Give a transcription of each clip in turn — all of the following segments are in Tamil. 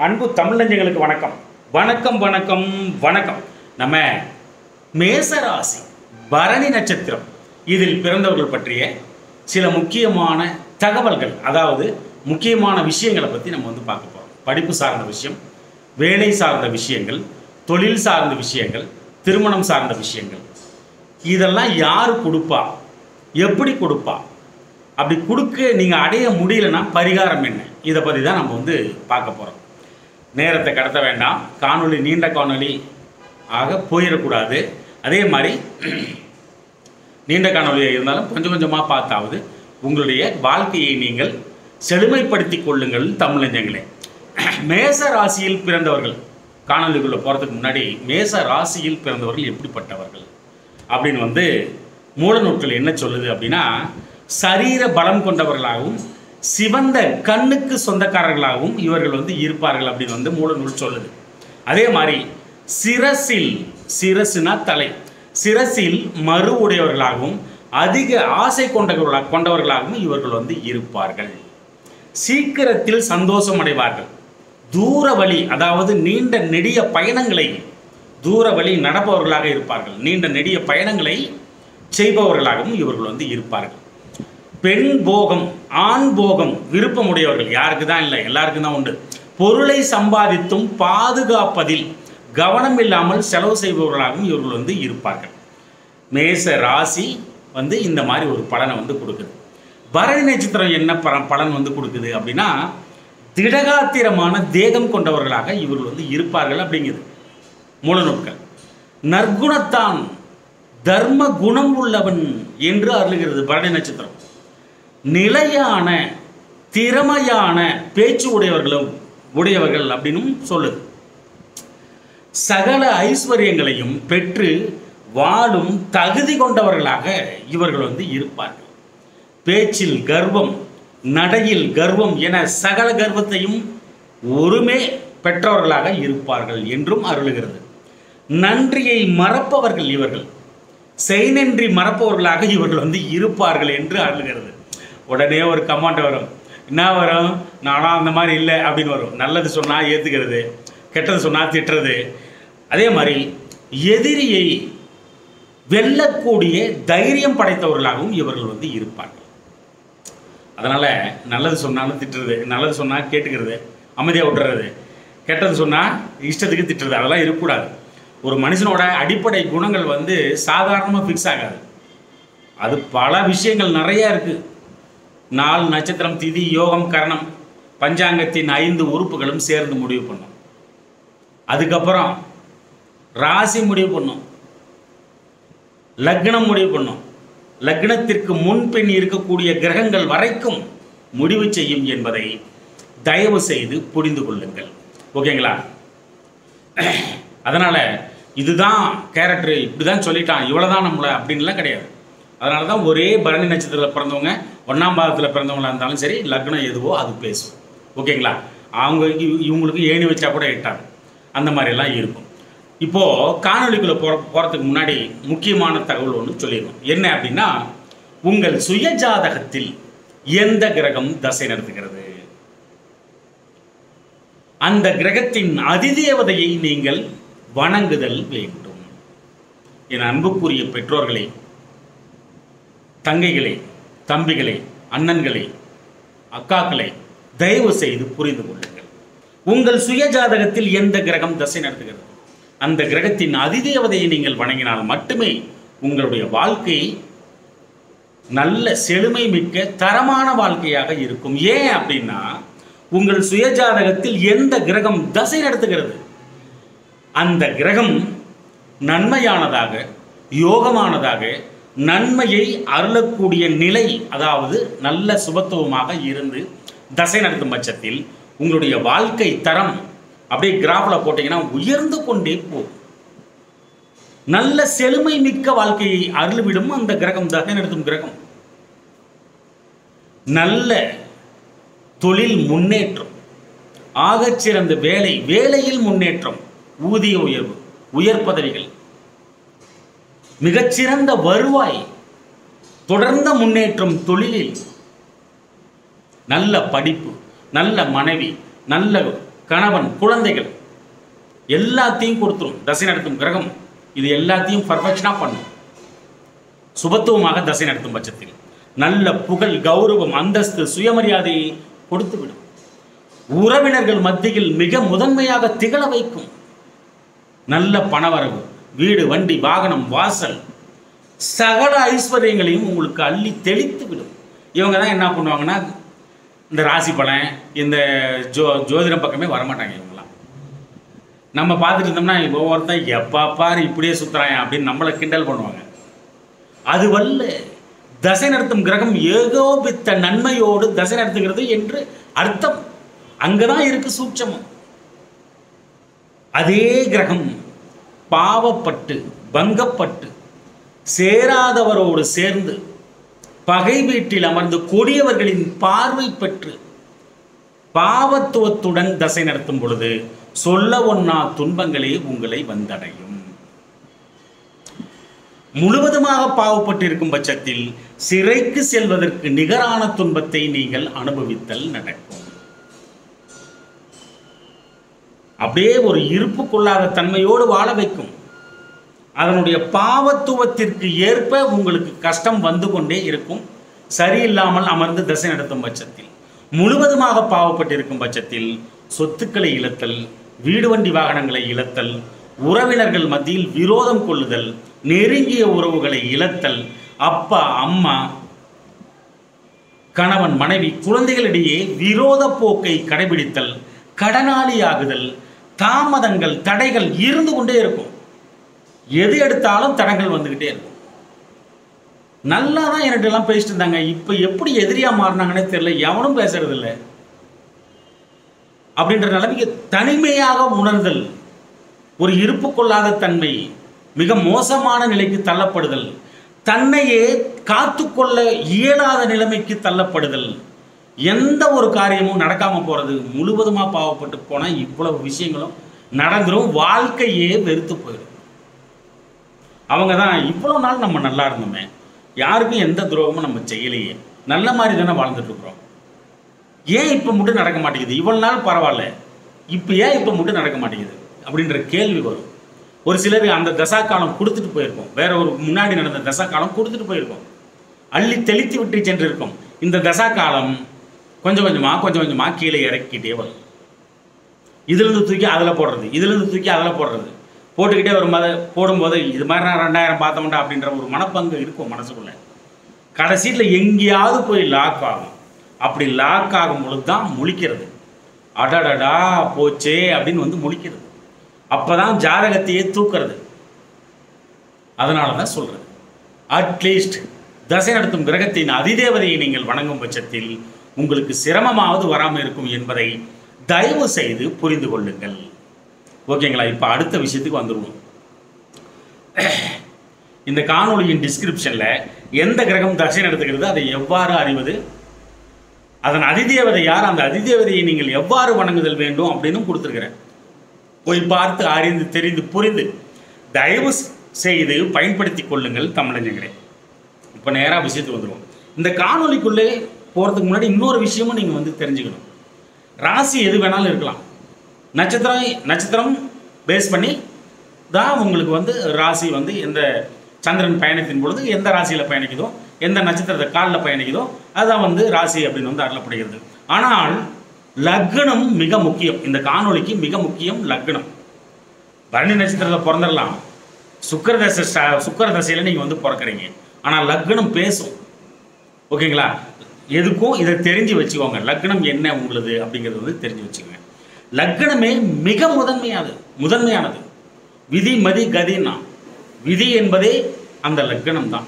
அன்பு தமிழ் நெஞ்சங்களுக்கு வணக்கம் வணக்கம் வணக்கம் வணக்கம். நம்ம மேசராசி பரணி நட்சத்திரம் இதில் பிறந்தவர்கள் பற்றிய சில முக்கியமான தகவல்கள், அதாவது முக்கியமான விஷயங்களை பற்றி நம்ம பார்க்க போகிறோம். படிப்பு சார்ந்த விஷயம், வேலை சார்ந்த விஷயங்கள், தொழில் சார்ந்த விஷயங்கள், திருமணம் சார்ந்த விஷயங்கள், இதெல்லாம் யார் கொடுப்பா, எப்படி கொடுப்பா, அப்படி கொடுக்க நீங்கள் அடைய முடியலன்னா பரிகாரம் என்ன, இதை பற்றி தான் நம்ம பார்க்க போகிறோம். நேரத்தை கடத்த வேண்டாம், காணொளி நீண்ட காணொளி ஆக போயிடக்கூடாது. அதே மாதிரி நீண்ட காணொலியாக இருந்தாலும் கொஞ்சம் கொஞ்சமாக பார்த்தாவது உங்களுடைய வாழ்க்கையை நீங்கள் செழுமைப்படுத்தி கொள்ளுங்கள். தமிழஞ்சங்களே, மேச ராசியில் பிறந்தவர்கள் காணொலிக்குள்ளே போகிறதுக்கு முன்னாடி மேச ராசியில் பிறந்தவர்கள் எப்படிப்பட்டவர்கள் அப்படின்னு மூல நூல்கள் என்ன சொல்லுது அப்படின்னா, சரீர பலம் கொண்டவர்களாகவும் சிவந்த கண்ணுக்கு சொந்தக்காரர்களாகவும் இவர்கள் இருப்பார்கள் அப்படின்னு மூல நூல் சொல்லுது. அதே மாதிரி சிரசுனா தலை, சிரசில் மறு உடையவர்களாகவும் அதிக ஆசை கொண்டவர்களாகவும் இவர்கள் இருப்பார்கள். சீக்கிரத்தில் சந்தோஷம் அடைவார்கள். தூர வழி, அதாவது நீண்ட நெடிய பயணங்களை, தூர வழி நடப்பவர்களாக இருப்பார்கள். நீண்ட நெடிய பயணங்களை செய்பவர்களாகவும் இவர்கள் இருப்பார்கள். பெண் போகம், ஆண் போகம் விருப்பமுடையவர்கள், யாருக்கு தான் இல்லை, எல்லாருக்கும் தான் உண்டு. பொருளை சம்பாதித்தும் பாதுகாப்பதில் கவனம் இல்லாமல் செலவு செய்பவர்களாகவும் இவர்கள் இருப்பார்கள். மேச ராசி இந்த மாதிரி ஒரு பலனை கொடுக்குது. பரணி நட்சத்திரம் என்ன பலன் கொடுக்குது அப்படின்னா, திடகாத்திரமான தேகம் கொண்டவர்களாக இவர்கள் இருப்பார்கள் அப்படிங்குது மூல நூல்கள். நற்குணத்தான் தர்ம குணம் உள்ளவன் என்று அருளுகிறது பரணி நட்சத்திரம். நிலையான திறமையான பேச்சு உடையவர்கள் அப்படின்னும் சொல்லுது. சகல ஐஸ்வர்யங்களையும் பெற்று வாழும் தகுதி கொண்டவர்களாக இவர்கள் இருப்பார்கள். பேச்சில் கர்வம், நடையில் கர்வம் என சகல கர்வத்தையும் ஒருமே பெற்றவர்களாக இருப்பார்கள் என்றும் அருளுகிறது. நன்றியை மறப்பவர்கள் இவர்கள், செய்நன்றி மறப்பவர்களாக இவர்கள் இருப்பார்கள் என்று அருளுகிறது. உடனே ஒரு கமெண்ட் வரும், என்ன வரும், நானும் அந்த மாதிரி இல்லை அப்படின்னு வரும். நல்லது சொன்னால் ஏற்றுக்கிறது, கெட்டது சொன்னால் திட்டுறது. அதே மாதிரி எதிரியை வெல்லக்கூடிய தைரியம் படைத்தவர்களாகவும் இவர்கள் இருப்பார்கள். அதனால் நல்லது சொன்னாலும் திட்டுறது, நல்லது சொன்னால் கேட்டுக்கிறது, அமைதியாக விட்டுறது, கெட்டது சொன்னால் இஷ்டத்துக்கு திட்டுறது, அதெல்லாம் இருக்கக்கூடாது. ஒரு மனுஷனோட அடிப்படை குணங்கள் சாதாரணமாக ஃபிக்ஸ் ஆகாது. அது பல விஷயங்கள் நிறையா இருக்குது. நாள், நட்சத்திரம், திதி, யோகம், கரணம், பஞ்சாங்கத்தின் 5 உறுப்புகளும் சேர்ந்து முடிவு பண்ணும். அதுக்கப்புறம் ராசி முடிவு பண்ணும், லக்னம் முடிவு பண்ணும், லக்னத்திற்கு முன்பின் இருக்கக்கூடிய கிரகங்கள் வரைக்கும் முடிவு செய்யும் என்பதை தயவு செய்து புரிந்து கொள்ளுங்கள். ஓகேங்களா? அதனால் இதுதான் கேரக்டர், இப்படி தான் சொல்லிட்டான், இவ்வளோதான் நம்மளை அப்படின்லாம் கிடையாது. அதனால தான் ஒரே பரணி நட்சத்திரத்தில் பிறந்தவங்க, 1ஆம் பாதத்தில் பிறந்தவங்களாக இருந்தாலும் சரி, லக்னம் எதுவோ அது பேசும். ஓகேங்களா? இவங்களுக்கு ஏணி வச்சா கூட எட்டாது, அந்த மாதிரிலாம் இருக்கும். இப்போது காணொலிக்குள்ளே போகிறதுக்கு முன்னாடி முக்கியமான தகவல் ஒன்று சொல்லிடுவோம். என்ன அப்படின்னா, உங்கள் சுய ஜாதகத்தில் எந்த கிரகம் தசை நடத்துகிறது, அந்த கிரகத்தின் அதிதேவதையை நீங்கள் வணங்குதல் வேண்டும். என் அன்புக்குரிய பெற்றோர்களே, தங்கைகளே, தம்பிகளே, அண்ணன்களே, அக்காக்களே, தயவு செய்து புரிந்து கொள்ளுங்கள். உங்கள் சுய ஜாதகத்தில் எந்த கிரகம் தசை நடத்துகிறது, அந்த கிரகத்தின் அதிதேவதையை நீங்கள் வணங்கினால் மட்டுமே உங்களுடைய வாழ்க்கை நல்ல செழுமை மிக்க தரமான வாழ்க்கையாக இருக்கும். ஏன் அப்படின்னா, உங்கள் சுய ஜாதகத்தில் எந்த கிரகம் தசை நடத்துகிறது, அந்த கிரகம் நன்மையானதாக, யோகமானதாக, நன்மையை அருளக்கூடிய நிலை, அதாவது நல்ல சுபத்துவமாக இருந்து தசை நடத்தும் பட்சத்தில் உங்களுடைய வாழ்க்கை தரம் அப்படியே கிராஃபில் போட்டிங்கன்னா உயர்ந்து கொண்டே போகும். நல்ல செழுமை மிக்க வாழ்க்கையை அருள்விடும் அந்த கிரகம், தசை நடத்தும் கிரகம். நல்ல தொழில் முன்னேற்றம், ஆகச்சிறந்த வேலையில் முன்னேற்றம், ஊதிய உயர்வு, உயர் பதவிகள், மிகச்சிறந்த வருவாய், தொடர்ந்த முன்னேற்றம் தொழிலில், நல்ல படிப்பு, நல்ல மனைவி, நல்ல கணவன், குழந்தைகள் எல்லாத்தையும் கொடுத்துரும். தசை நடத்தும் கிரகம் இது எல்லாத்தையும் பர்ஃபெக்ஷனாக பண்ணும். சுபத்துவமாக தசை நடத்தும் பட்சத்தில் நல்ல புகழ், கௌரவம், அந்தஸ்து, சுயமரியாதையை கொடுத்துவிடும். உறவினர்கள் மத்தியில் மிக முதன்மையாக திகழ வைக்கும். நல்ல பணவரவு, வீடு, வண்டி, வாகனம், வாசல், சகல ஐஸ்வர்யங்களையும் உங்களுக்கு அள்ளி தெளித்து விடும். இவங்க தான் என்ன பண்ணுவாங்கன்னா, இந்த ராசி பலன், இந்த ஜோதிடம் பக்கமே வரமாட்டாங்க. இவங்களாம் நம்ம பார்த்துட்டு இருந்தோம்னா ஒவ்வொருத்தன் எப்போ பாரு இப்படியே சுற்றுறாங்க அப்படின்னு நம்மளை கிண்டல் பண்ணுவாங்க. அது வல்ல தசை நடத்தும் கிரகம் ஏகோபித்த நன்மையோடு தசை நடத்துகிறது என்று அர்த்தம். அங்கதான் இருக்கு சூட்சமம். அதே கிரகம் பாவப்பட்டு பங்கப்பட்டு சேராதவரோடு சேர்ந்து பகை வீட்டில் அமர்ந்து கொடியவர்களின் பார்வை பெற்று பாவத்துவத்துடன் தசை நடத்தும் பொழுது சொல்ல ஒண்ணா துன்பங்களே உங்களை வந்தடையும். முழுவதுமாக பாவப்பட்டு இருக்கும் பட்சத்தில் சிறைக்கு செல்வதற்கு நிகரான துன்பத்தை நீங்கள் அனுபவித்தல் நடக்கும். அப்படியே ஒரு இருப்பு கொள்ளாத தன்மையோடு வாழ வைக்கும். அதனுடைய பாவத்துவத்திற்கு ஏற்ப உங்களுக்கு கஷ்டம் வந்து கொண்டே இருக்கும். சரியில்லாமல் அமர்ந்து தசை நடத்தும் பட்சத்தில், முழுவதுமாக பாவப்பட்டிருக்கும் பட்சத்தில் சொத்துக்களை இழத்தல், வீடு வண்டி வாகனங்களை இழத்தல், உறவினர்கள் மத்தியில் விரோதம் கொள்ளுதல், நெருங்கிய உறவுகளை இழத்தல், அப்பா அம்மா, கணவன் மனைவி, குழந்தைகளிடையே விரோத போக்கை கடைபிடித்தல், கடனாளியாகுதல், தாமதங்கள், தடைகள் இருந்து கொண்டே இருக்கும். எது எடுத்தாலும் தடங்கள் வந்துகிட்டே இருக்கும். நல்லா தான் என்கிட்ட எல்லாம் பேசிட்டு இருந்தாங்க, இப்ப எப்படி எதிரியா மாறினாங்கன்னே தெரியல, எவனும் பேசுறது இல்லை அப்படின்ற நிலைமைக்கு தனிமையாக உணர்தல், ஒரு இருப்பு கொள்ளாத தன்மை, மிக மோசமான நிலைக்கு தள்ளப்படுதல், தன்னையே காத்துக்கொள்ள இயலாத நிலைமைக்கு தள்ளப்படுதல், எந்த ஒரு காரியமும் நடக்காம போறது, முழுவதுமா பாவப்பட்டு போனா இவ்வளவு விஷயங்களும் நடந்துரும். வாழ்க்கையே வெறுத்து போயிடும். அவங்க தான் இவ்வளவு நாள் நம்ம நல்லா இருந்தோமே, யாருக்கும் எந்த துரோகமும் நம்ம செய்யலையே, நல்ல மாதிரி தானே வாழ்ந்துட்டு இருக்கிறோம், ஏன் இப்போ மட்டும் நடக்க மாட்டேங்குது, இவ்வளவு நாள் பரவாயில்ல, இப்போ ஏன் இப்போ மட்டும் நடக்க மாட்டேங்குது அப்படின்ற கேள்வி வரும். ஒரு சிலர் அந்த தசா காலம் கொடுத்துட்டு போயிருக்கோம், வேற ஒரு முன்னாடி நடந்த தசா காலம் கொடுத்துட்டு போயிருக்கோம், அள்ளி தெளித்து விட்டு சென்று இருக்கோம். இந்த தசா காலம் கொஞ்சம் கொஞ்சமாக கீழே இறக்கிட்டே வரும். இதுலேருந்து தூக்கி அதில் போடுறது, இதுலேருந்து தூக்கி அதில் போடுறது, போட்டுக்கிட்டே வரும்போது போடும்போது இது மாதிரி நான் 2000 பார்த்தோம்டா அப்படின்ற ஒரு மனப்பங்கு இருக்கும் மனசுக்குள்ள. கடைசியில் எங்கேயாவது போய் லாக் ஆகும். அப்படி லாக் ஆகும் பொழுது தான் முழிக்கிறது. அடடடா போச்சே அப்படின்னு வந்து முழிக்கிறது. அப்போதான் ஜாதகத்தையே தூக்கிறது. அதனால தான் சொல்றது, அட்லீஸ்ட் தசை நடத்தும் கிரகத்தின் அதிதேவதையை நீங்கள் வணங்கும் பட்சத்தில் உங்களுக்கு சிரமமாவது வராமல் இருக்கும் என்பதை தயவு செய்து புரிந்து கொள்ளுங்கள். ஓகேங்களா? இப்போ அடுத்த விஷயத்துக்கு வந்துடுவோம். இந்த காணொலியின் டிஸ்கிரிப்ஷனில் எந்த கிரகம் தசை நடத்துகிறது, அதை எவ்வாறு அறிவது, அதன் அதிதேவதை யார், அந்த அதிதேவதையை நீங்கள் எவ்வாறு வணங்குதல் வேண்டும் அப்படின்னு கொடுத்துருக்கிறேன். போய் பார்த்து அறிந்து தெரிந்து புரிந்து தயவு செய்து பயன்படுத்தி கொள்ளுங்கள் தமிழஞ்சங்களே. இப்போ நேராக விஷயத்துக்கு வந்துடுவோம். இந்த காணொலிக்குள்ளே போகிறதுக்கு முன்னாடி இன்னொரு விஷயமும் நீங்கள் வந்து தெரிஞ்சுக்கணும். ராசி எது வேணாலும் இருக்கலாம். நட்சத்திரம் பேஸ் பண்ணி தான் உங்களுக்கு வந்து ராசி வந்து எந்த சந்திரன் பயணத்தின் பொழுது எந்த ராசியில் பயணிக்குதோ, எந்த நட்சத்திரத்தை காலில் பயணிக்குதோ அதுதான் வந்து ராசி அப்படின்னு வந்து அருளப்படுகிறது. ஆனால் லக்னம் மிக முக்கியம். இந்த காணொலிக்கு மிக முக்கியம் லக்னம். பரணி நட்சத்திரத்தில் பிறந்துடலாம், சுக்கர தசையில் நீங்கள் வந்து பிறக்கிறீங்க, ஆனால் லக்னம் பேசும். ஓகேங்களா? எதுக்கும் இதை தெரிஞ்சு வச்சுக்கோங்க. லக்னம் என்ன உங்களுது அப்படிங்கிறது வந்து தெரிஞ்சு வச்சுக்கோங்க. லக்னமே மிக முதன்மையானது. விதி மதி கதினா, விதி என்பதே அந்த லக்னம் தான்.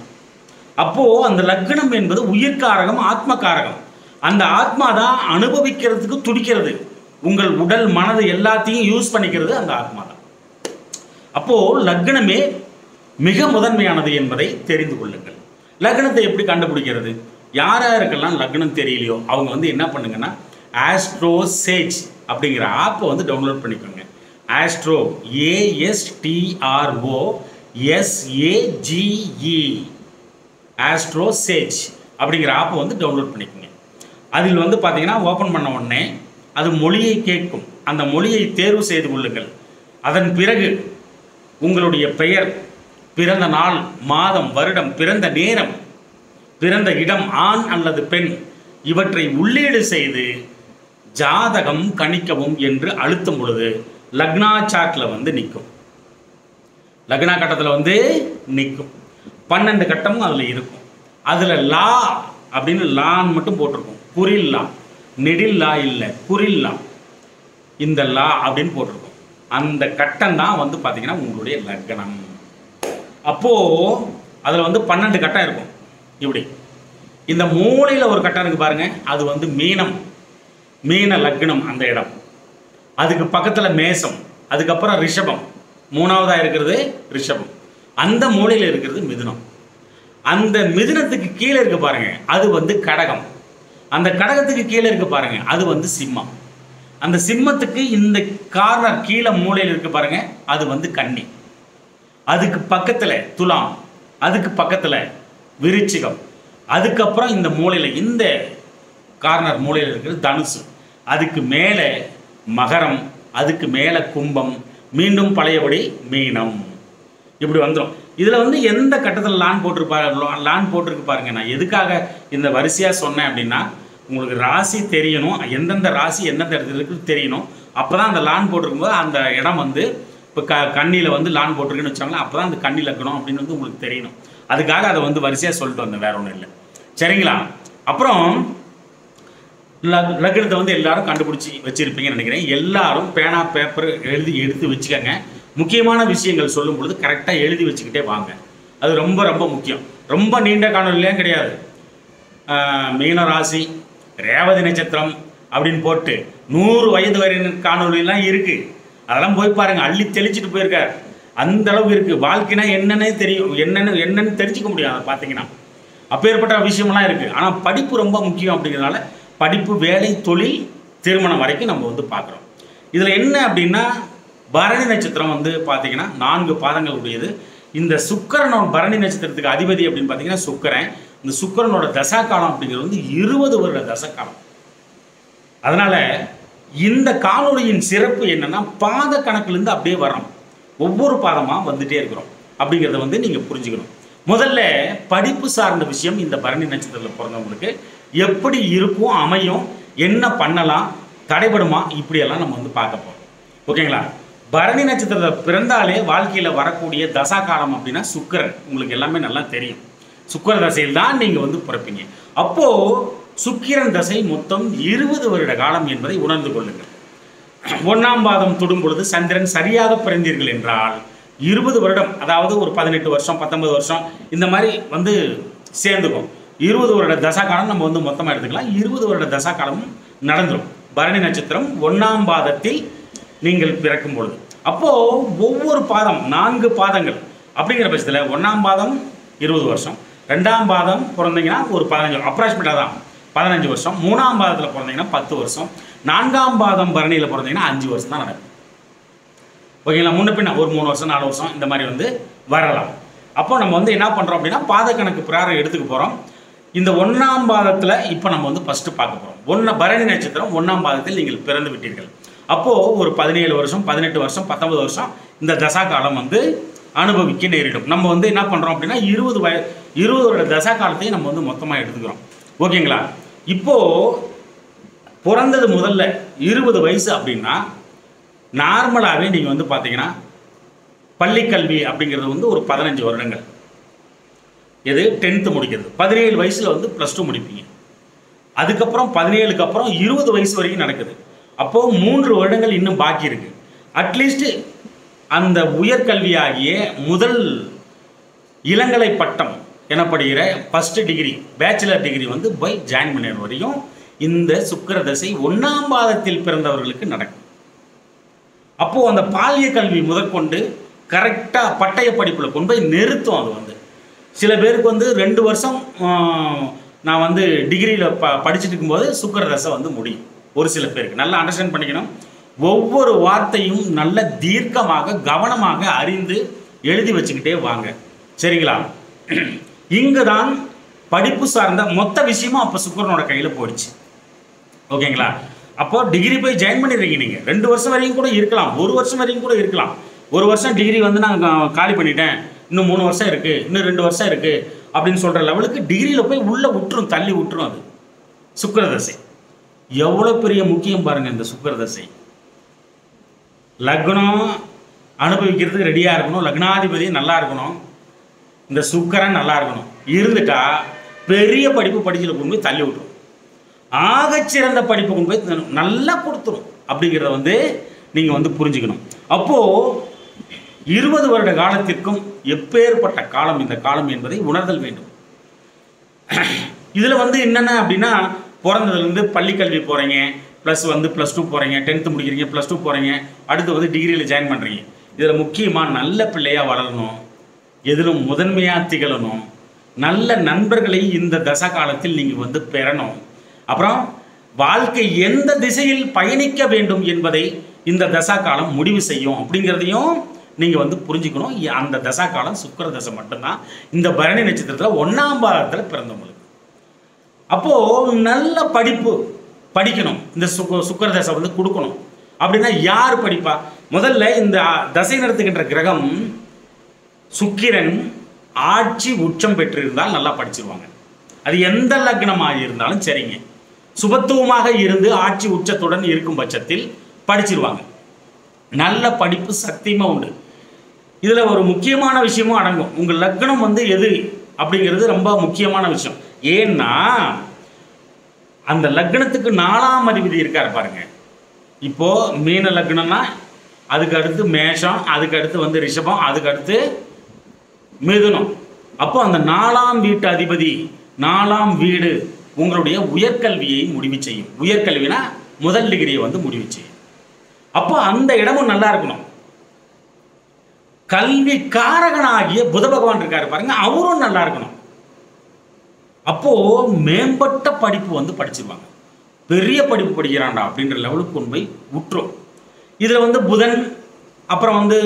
அப்போ அந்த லக்னம் என்பது உயிர்காரகம், ஆத்மகாரகம். அந்த ஆத்மா தான் அனுபவிக்கிறதுக்கு துடிக்கிறது. உங்கள் உடல் மனது எல்லாத்தையும் யூஸ் பண்ணிக்கிறது அந்த ஆத்மா தான். அப்போ லக்னமே மிக முதன்மையானது என்பதை தெரிந்து கொள்ளுங்கள். லக்னத்தை எப்படி கண்டுபிடிக்கிறது? யாருக்கெல்லாம் லக்னம் தெரியலையோ அவங்க வந்து என்ன பண்ணுங்கன்னா, ஆஸ்ட்ரோ சேஜ் அப்படிங்கிற ஆப்பை வந்து டவுன்லோட் பண்ணிக்கோங்க. ஆஸ்ட்ரோ ASTROSAGE ஆஸ்ட்ரோ சேஜ் அப்படிங்கிற ஆப்பை வந்து டவுன்லோட் பண்ணிக்கோங்க. அதில் வந்து பார்த்தீங்கன்னா ஓப்பன் பண்ண உடனே அது மொழியை கேட்கும். அந்த மொழியை தேர்வு செய்து கொள்ளுங்கள். அதன் பிறகு உங்களுடைய பெயர், பிறந்த நாள், மாதம், வருடம், பிறந்த நேரம், பிறந்த இடம், ஆண் அல்லது பெண், இவற்றை உள்ளீடு செய்து ஜாதகம் கணிக்கவும் என்று அழுத்தும் பொழுது லக்னா சார்ட்டில் வந்து நிற்கும். லக்னா கட்டத்தில் வந்து நிற்கும். 12 கட்டமும் அதில் இருக்கும். அதில் லா அப்படின்னு லான்னு மட்டும் போட்டிருக்கும். குறில் லா, நெடில் லா இல்லை, குறில் லா, இந்த லா அப்படின்னு போட்டிருக்கும். அந்த கட்டம் தான் வந்து பார்த்தீங்கன்னா உங்களுடைய லக்னம். அப்போது அதில் வந்து 12 கட்டம் இருக்கும். இப்படி இந்த மூலையில் ஒரு கட்டம் இருக்குது பாருங்கள், அது வந்து மீனம், மீன லக்னம் அந்த இடம். அதுக்கு பக்கத்தில் மேசம், அதுக்கப்புறம் ரிஷபம், மூணாவதாக இருக்கிறது ரிஷபம், அந்த மூலையில் இருக்கிறது மிதுனம். அந்த மிதுனத்துக்கு கீழே இருக்க பாருங்க அது வந்து கடகம், அந்த கடகத்துக்கு கீழே இருக்க பாருங்க அது வந்து சிம்மம், அந்த சிம்மத்துக்கு இந்த கார்னர் கீழே மூலையில் இருக்கு பாருங்க அது வந்து கன்னி, அதுக்கு பக்கத்தில் துலாம், அதுக்கு பக்கத்தில் விருச்சிகம், அதுக்கப்புறம் இந்த மூலையில் இந்த கார்னர் மூலையில் இருக்கிறது தனுசு, அதுக்கு மேலே மகரம், அதுக்கு மேலே கும்பம், மீண்டும் பழையபடி மீனம். இப்படி வந்துடும். இதில் வந்து எந்த கட்டத்தில் லான் போட்டிருக்கு பாருங்க. நான் எதுக்காக இந்த வரிசையாக சொன்னேன் அப்படின்னா, உங்களுக்கு ராசி தெரியணும், எந்தெந்த ராசி எந்தெந்த இடத்துல இருக்குன்னு தெரியணும். அப்போ தான் அந்த லான் போட்டிருக்கும்போது அந்த இடம் வந்து இப்போ கண்ணியில் வந்து லான் போட்டிருக்குன்னு வச்சாங்களா, அப்போ தான் அந்த கண்ணி லக்கணும் அப்படின்னு வந்து உங்களுக்கு தெரியணும். அதுக்காக அதை வந்து வரிசையாக சொல்லிட்டு வந்தேன், வேற ஒன்றும் இல்லை. சரிங்களா? அப்புறம் லக்னத்தை வந்து எல்லாரும் கண்டுபிடிச்சி வச்சுருப்பீங்கன்னு நினைக்கிறேன். எல்லாரும் பேனா பேப்பர் எடுத்து வச்சுக்கோங்க. முக்கியமான விஷயங்கள் சொல்லும் பொழுது கரெக்டாக எழுதி வச்சுக்கிட்டே வாங்க. அது ரொம்ப ரொம்ப முக்கியம். ரொம்ப நீண்ட காணொலிலாம் கிடையாது. மீன ராசி, ரேவதி நட்சத்திரம் அப்படின்னு போட்டு 100 வயது வரையின காணொலிலாம் இருக்குது. அதெல்லாம் போய் பாருங்கள். அள்ளி தெளிச்சுட்டு போயிருக்கார். அந்த அளவுக்கு இருக்குது. வாழ்க்கைனா என்னன்னே தெரியும், என்னன்னு தெரிஞ்சிக்க முடியும். அதை பார்த்தீங்கன்னா அப்பேற்பட்ட விஷயமெல்லாம் இருக்குது. ஆனால் படிப்பு ரொம்ப முக்கியம். அப்படிங்கிறதுனால படிப்பு, வேலை, தொழில், திருமணம் வரைக்கும் நம்ம வந்து பார்க்குறோம். இதில் என்ன அப்படின்னா, பரணி நட்சத்திரம் வந்து பார்த்தீங்கன்னா 4 பாதங்கள் உடையது. இந்த சுக்கிரனோட பரணி நட்சத்திரத்துக்கு அதிபதி அப்படின்னு பார்த்தீங்கன்னா சுக்கிரன். இந்த சுக்கிரனோட தசா காலம் அப்படிங்கிறது வந்து 20 வருட தசா காலம். அதனால இந்த காணொலியின் சிறப்பு என்னன்னா, பாத கணக்குலேருந்து அப்படியே வரோம், ஒவ்வொரு பாதமாக வந்துட்டே இருக்கிறோம் அப்படிங்கிறத வந்து நீங்கள் புரிஞ்சுக்கணும். முதல்ல படிப்பு சார்ந்த விஷயம். இந்த பரணி நட்சத்திரத்தில் பிறந்தவங்களுக்கு எப்படி இருக்கும், அமையும், என்ன பண்ணலாம், தடைபடுமா, இப்படியெல்லாம் நம்ம வந்து பார்க்க போகிறோம். ஓகேங்களா? பரணி நட்சத்திரத்தில் பிறந்தாலே வாழ்க்கையில் வரக்கூடிய தசா காலம் அப்படின்னா சுக்கிரன். உங்களுக்கு எல்லாமே நல்லா தெரியும். சுக்கிர தசையில் தான் நீங்கள் வந்து பிறப்பீங்க. அப்போது சுக்கிரன் தசை மொத்தம் 20 வருட காலம் என்பதை உணர்ந்து கொள்ளுங்கள். 1ஆம் பாதம் தொடும் பொழுது சந்திரன் சரியாக பிறந்தீர்கள் என்றால் 20 வருடம், அதாவது ஒரு 18 வருஷம் 19 வருஷம் இந்த மாதிரி வந்து சேர்ந்துக்கும். 20 வருட தசா காலம் நம்ம வந்து மொத்தமாக எடுத்துக்கலாம். 20 வருட தசா காலமும் நடந்துடும். பரணி நட்சத்திரம் 1ஆம் பாதத்தில் நீங்கள் பிறக்கும் பொழுது. அப்போது ஒவ்வொரு பாதம் 4 பாதங்கள் அப்படிங்கிற பட்சத்தில் 1ஆம் பாதம் 20 வருஷம், 2ஆம் பாதம் பிறந்தீங்கன்னா ஒரு 15, அப்ராக்சிமேட்டாக தான் 15 வருஷம், 3ஆம் பாதத்தில் பிறந்தீங்கன்னா 10 வருஷம், 4ஆம் பாதம் பரணியில் பிறந்தீங்கன்னா 5 வருஷம் தான் நடக்கும். ஓகேங்களா? முன்ன பின்ன ஒரு 3 வருஷம் 4 வருஷம் இந்த மாதிரி வந்து வரலாம். அப்போ நம்ம வந்து என்ன பண்ணுறோம் அப்படின்னா, பாத கணக்கு பிரகாரம் எடுத்துக்க போகிறோம். இந்த 1ஆம் பாதத்தில் இப்போ நம்ம வந்து ஃபஸ்ட்டு பார்க்க போகிறோம். பரணி நட்சத்திரம் 1ஆம் பாதத்தில் நீங்கள் பிறந்து விட்டீர்கள். அப்போது ஒரு 17 வருஷம் 18 வருஷம் 19 வருஷம் இந்த தசா காலம் வந்து அனுபவிக்க நேரிடும். நம்ம வந்து என்ன பண்ணுறோம் அப்படின்னா 20 வருட தசா காலத்தையும் நம்ம வந்து மொத்தமாக எடுத்துக்கிறோம். ஓகேங்களா? இப்போது பிறந்தது முதல்ல 20 வயசு அப்படின்னா நார்மலாகவே நீங்கள் வந்து பார்த்தீங்கன்னா பள்ளிக்கல்வி அப்படிங்கிறது வந்து ஒரு 15 வருடங்கள். எது 10th முடிக்கிறது. 17 வயசில் வந்து +2 முடிப்பீங்க. அதுக்கப்புறம் 17க்கு அப்புறம் 20 வயசு வரைக்கும் நடக்குது. அப்போது 3 வருடங்கள் இன்னும் பாக்கி இருக்குது. அட்லீஸ்ட் அந்த உயர்கல்வியாகிய முதல் இளங்கலை பட்டம் எனப்படுகிற ஃபஸ்ட்டு டிகிரி, பேச்சுலர் டிகிரி வந்து போய் ஜாயின் பண்ண வரையும் இந்த சுக்கிர தசை 1ஆம் பாதத்தில் பிறந்தவர்களுக்கு நடக்கும். அப்போது அந்த பாலிய கல்வி முதற்கொண்டு கரெக்டாக பட்டய படிப்பில் கொண்டு போய் நிறுத்தும். அது வந்து சில பேருக்கு வந்து 2 வருஷம் நான் வந்து டிகிரியில் படிச்சுட்டு இருக்கும்போது சுக்கிர தசை வந்து முடியும். ஒரு சில பேருக்கு நல்லா அண்டர்ஸ்டாண்ட் பண்ணிக்கணும். ஒவ்வொரு வார்த்தையும் நல்ல தீர்க்கமாக கவனமாக அறிந்து எழுதி வச்சுக்கிட்டே வாங்க. சரிங்களா? இங்கே தான் படிப்பு சார்ந்த மொத்த விஷயமும் அப்போ சுக்கிரனோட கையில் போயிடுச்சு. ஓகேங்களா? அப்போ டிகிரி போய் ஜாயின் பண்ணிடுறீங்க. நீங்கள் 2 வருஷம் வரைக்கும் கூட இருக்கலாம், 1 வருஷம் வரைக்கும் கூட இருக்கலாம். 1 வருஷம் டிகிரி வந்து நான் காலி பண்ணிட்டேன், இன்னும் 3 வருஷம் இருக்குது, இன்னும் 2 வருஷம் இருக்குது அப்படின்னு சொல்கிற லெவலுக்கு டிகிரியில் போய் உள்ளே விட்டுரும், தள்ளி விட்டுரும். அது சுக்கிரதசை எவ்வளோ பெரிய முக்கியம் பாருங்கள். இந்த சுக்கிரதசை லக்னம் அனுபவிக்கிறதுக்கு ரெடியாக இருக்கணும், லக்னாதிபதி நல்லா இருக்கணும், இந்த சுக்கிரன் நல்லா இருக்கணும். இருந்துட்டா பெரிய படிப்பு படிச்சுட்டு கொண்டு போய் தள்ளி விட்டுரும், ஆகச்சிறந்த படிப்பு கொண்டு போய் நல்லா கொடுத்துரும். அப்படிங்கிறத வந்து நீங்கள் வந்து புரிஞ்சுக்கணும். அப்போது 20 வருட காலத்திற்கும் எப்பேற்பட்ட காலம் இந்த காலம் என்பதை உணர்தல் வேண்டும். இதில் வந்து என்னென்ன அப்படின்னா, பிறந்ததுலேருந்து பள்ளிக்கல்வி போகிறீங்க, ப்ளஸ் வந்து +2 போகிறீங்க, 10th முடிக்கிறீங்க, +2 போகிறீங்க, அடுத்து வந்து டிகிரியில் ஜாயின் பண்ணுறீங்க. இதில் முக்கியமாக நல்ல பிள்ளையாக வளரணும், எதிலும் முதன்மையாக திகழணும், நல்ல நண்பர்களை இந்த தசா காலத்தில் நீங்கள் வந்து பெறணும். அப்புறம் வாழ்க்கை எந்த திசையில் பயணிக்க வேண்டும் என்பதை இந்த தசா காலம் முடிவு செய்யும் அப்படிங்கிறதையும் நீங்கள் வந்து புரிஞ்சுக்கணும். அந்த தசா காலம் சுக்கிர தசை மட்டும்தான் இந்த பரணி நட்சத்திரத்தில் 1ஆம் பாதத்தில் பிறந்தவங்களுக்கு. அப்போது நல்ல படிப்பு படிக்கணும், இந்த சுக்கிர தசை வந்து கொடுக்கணும். அப்படின்னா யார் படிப்பா? முதல்ல இந்த தசை நடத்துகின்ற கிரகம் சுக்கிரன் ஆட்சி உச்சம் பெற்றிருந்தால் நல்லா படிச்சிருவாங்க. அது எந்த லக்னமாக இருந்தாலும் சரிங்க, சுபத்துவமாக இருந்து ஆட்சி உச்சத்துடன் இருக்கும் பட்சத்தில் படிச்சிருவாங்க. நல்ல படிப்பு சத்தியமாக உண்டு. இதில் ஒரு முக்கியமான விஷயமும் அடங்கும். உங்கள் லக்னம் வந்து எது அப்படிங்கிறது ரொம்ப முக்கியமான விஷயம். ஏன்னா அந்த லக்னத்துக்கு 4ஆம் அதிபதி இருக்கார் பாருங்க. இப்போது மீன லக்னம்னா அதுக்கு அடுத்து மேஷம், அதுக்கு அடுத்து வந்து ரிஷபம், அதுக்கு அடுத்து மிதுனம். அப்போ அந்த 4ஆம் வீட்டு அதிபதி 4ஆம் வீடு உங்களுடைய உயர்கல்வியை முடிவு செய்யும். உயர்கல்வினா முதல் டிகிரியை வந்து முடிவு செய்யும். அப்போ அந்த இடமும் நல்லா இருக்கணும். கல்வி காரகனாகிய புத பகவான் இருக்காரு பாருங்க, அவரும் நல்லா இருக்கணும். அப்போ மேம்பட்ட படிப்பு வந்து படிச்சிருவாங்க. பெரிய படிப்பு படிக்கிறான்டா அப்படின்ற லெவலுக்கு கொண்டு போய் விட்டுரும். இதில் வந்து புதன், அப்புறம் வந்து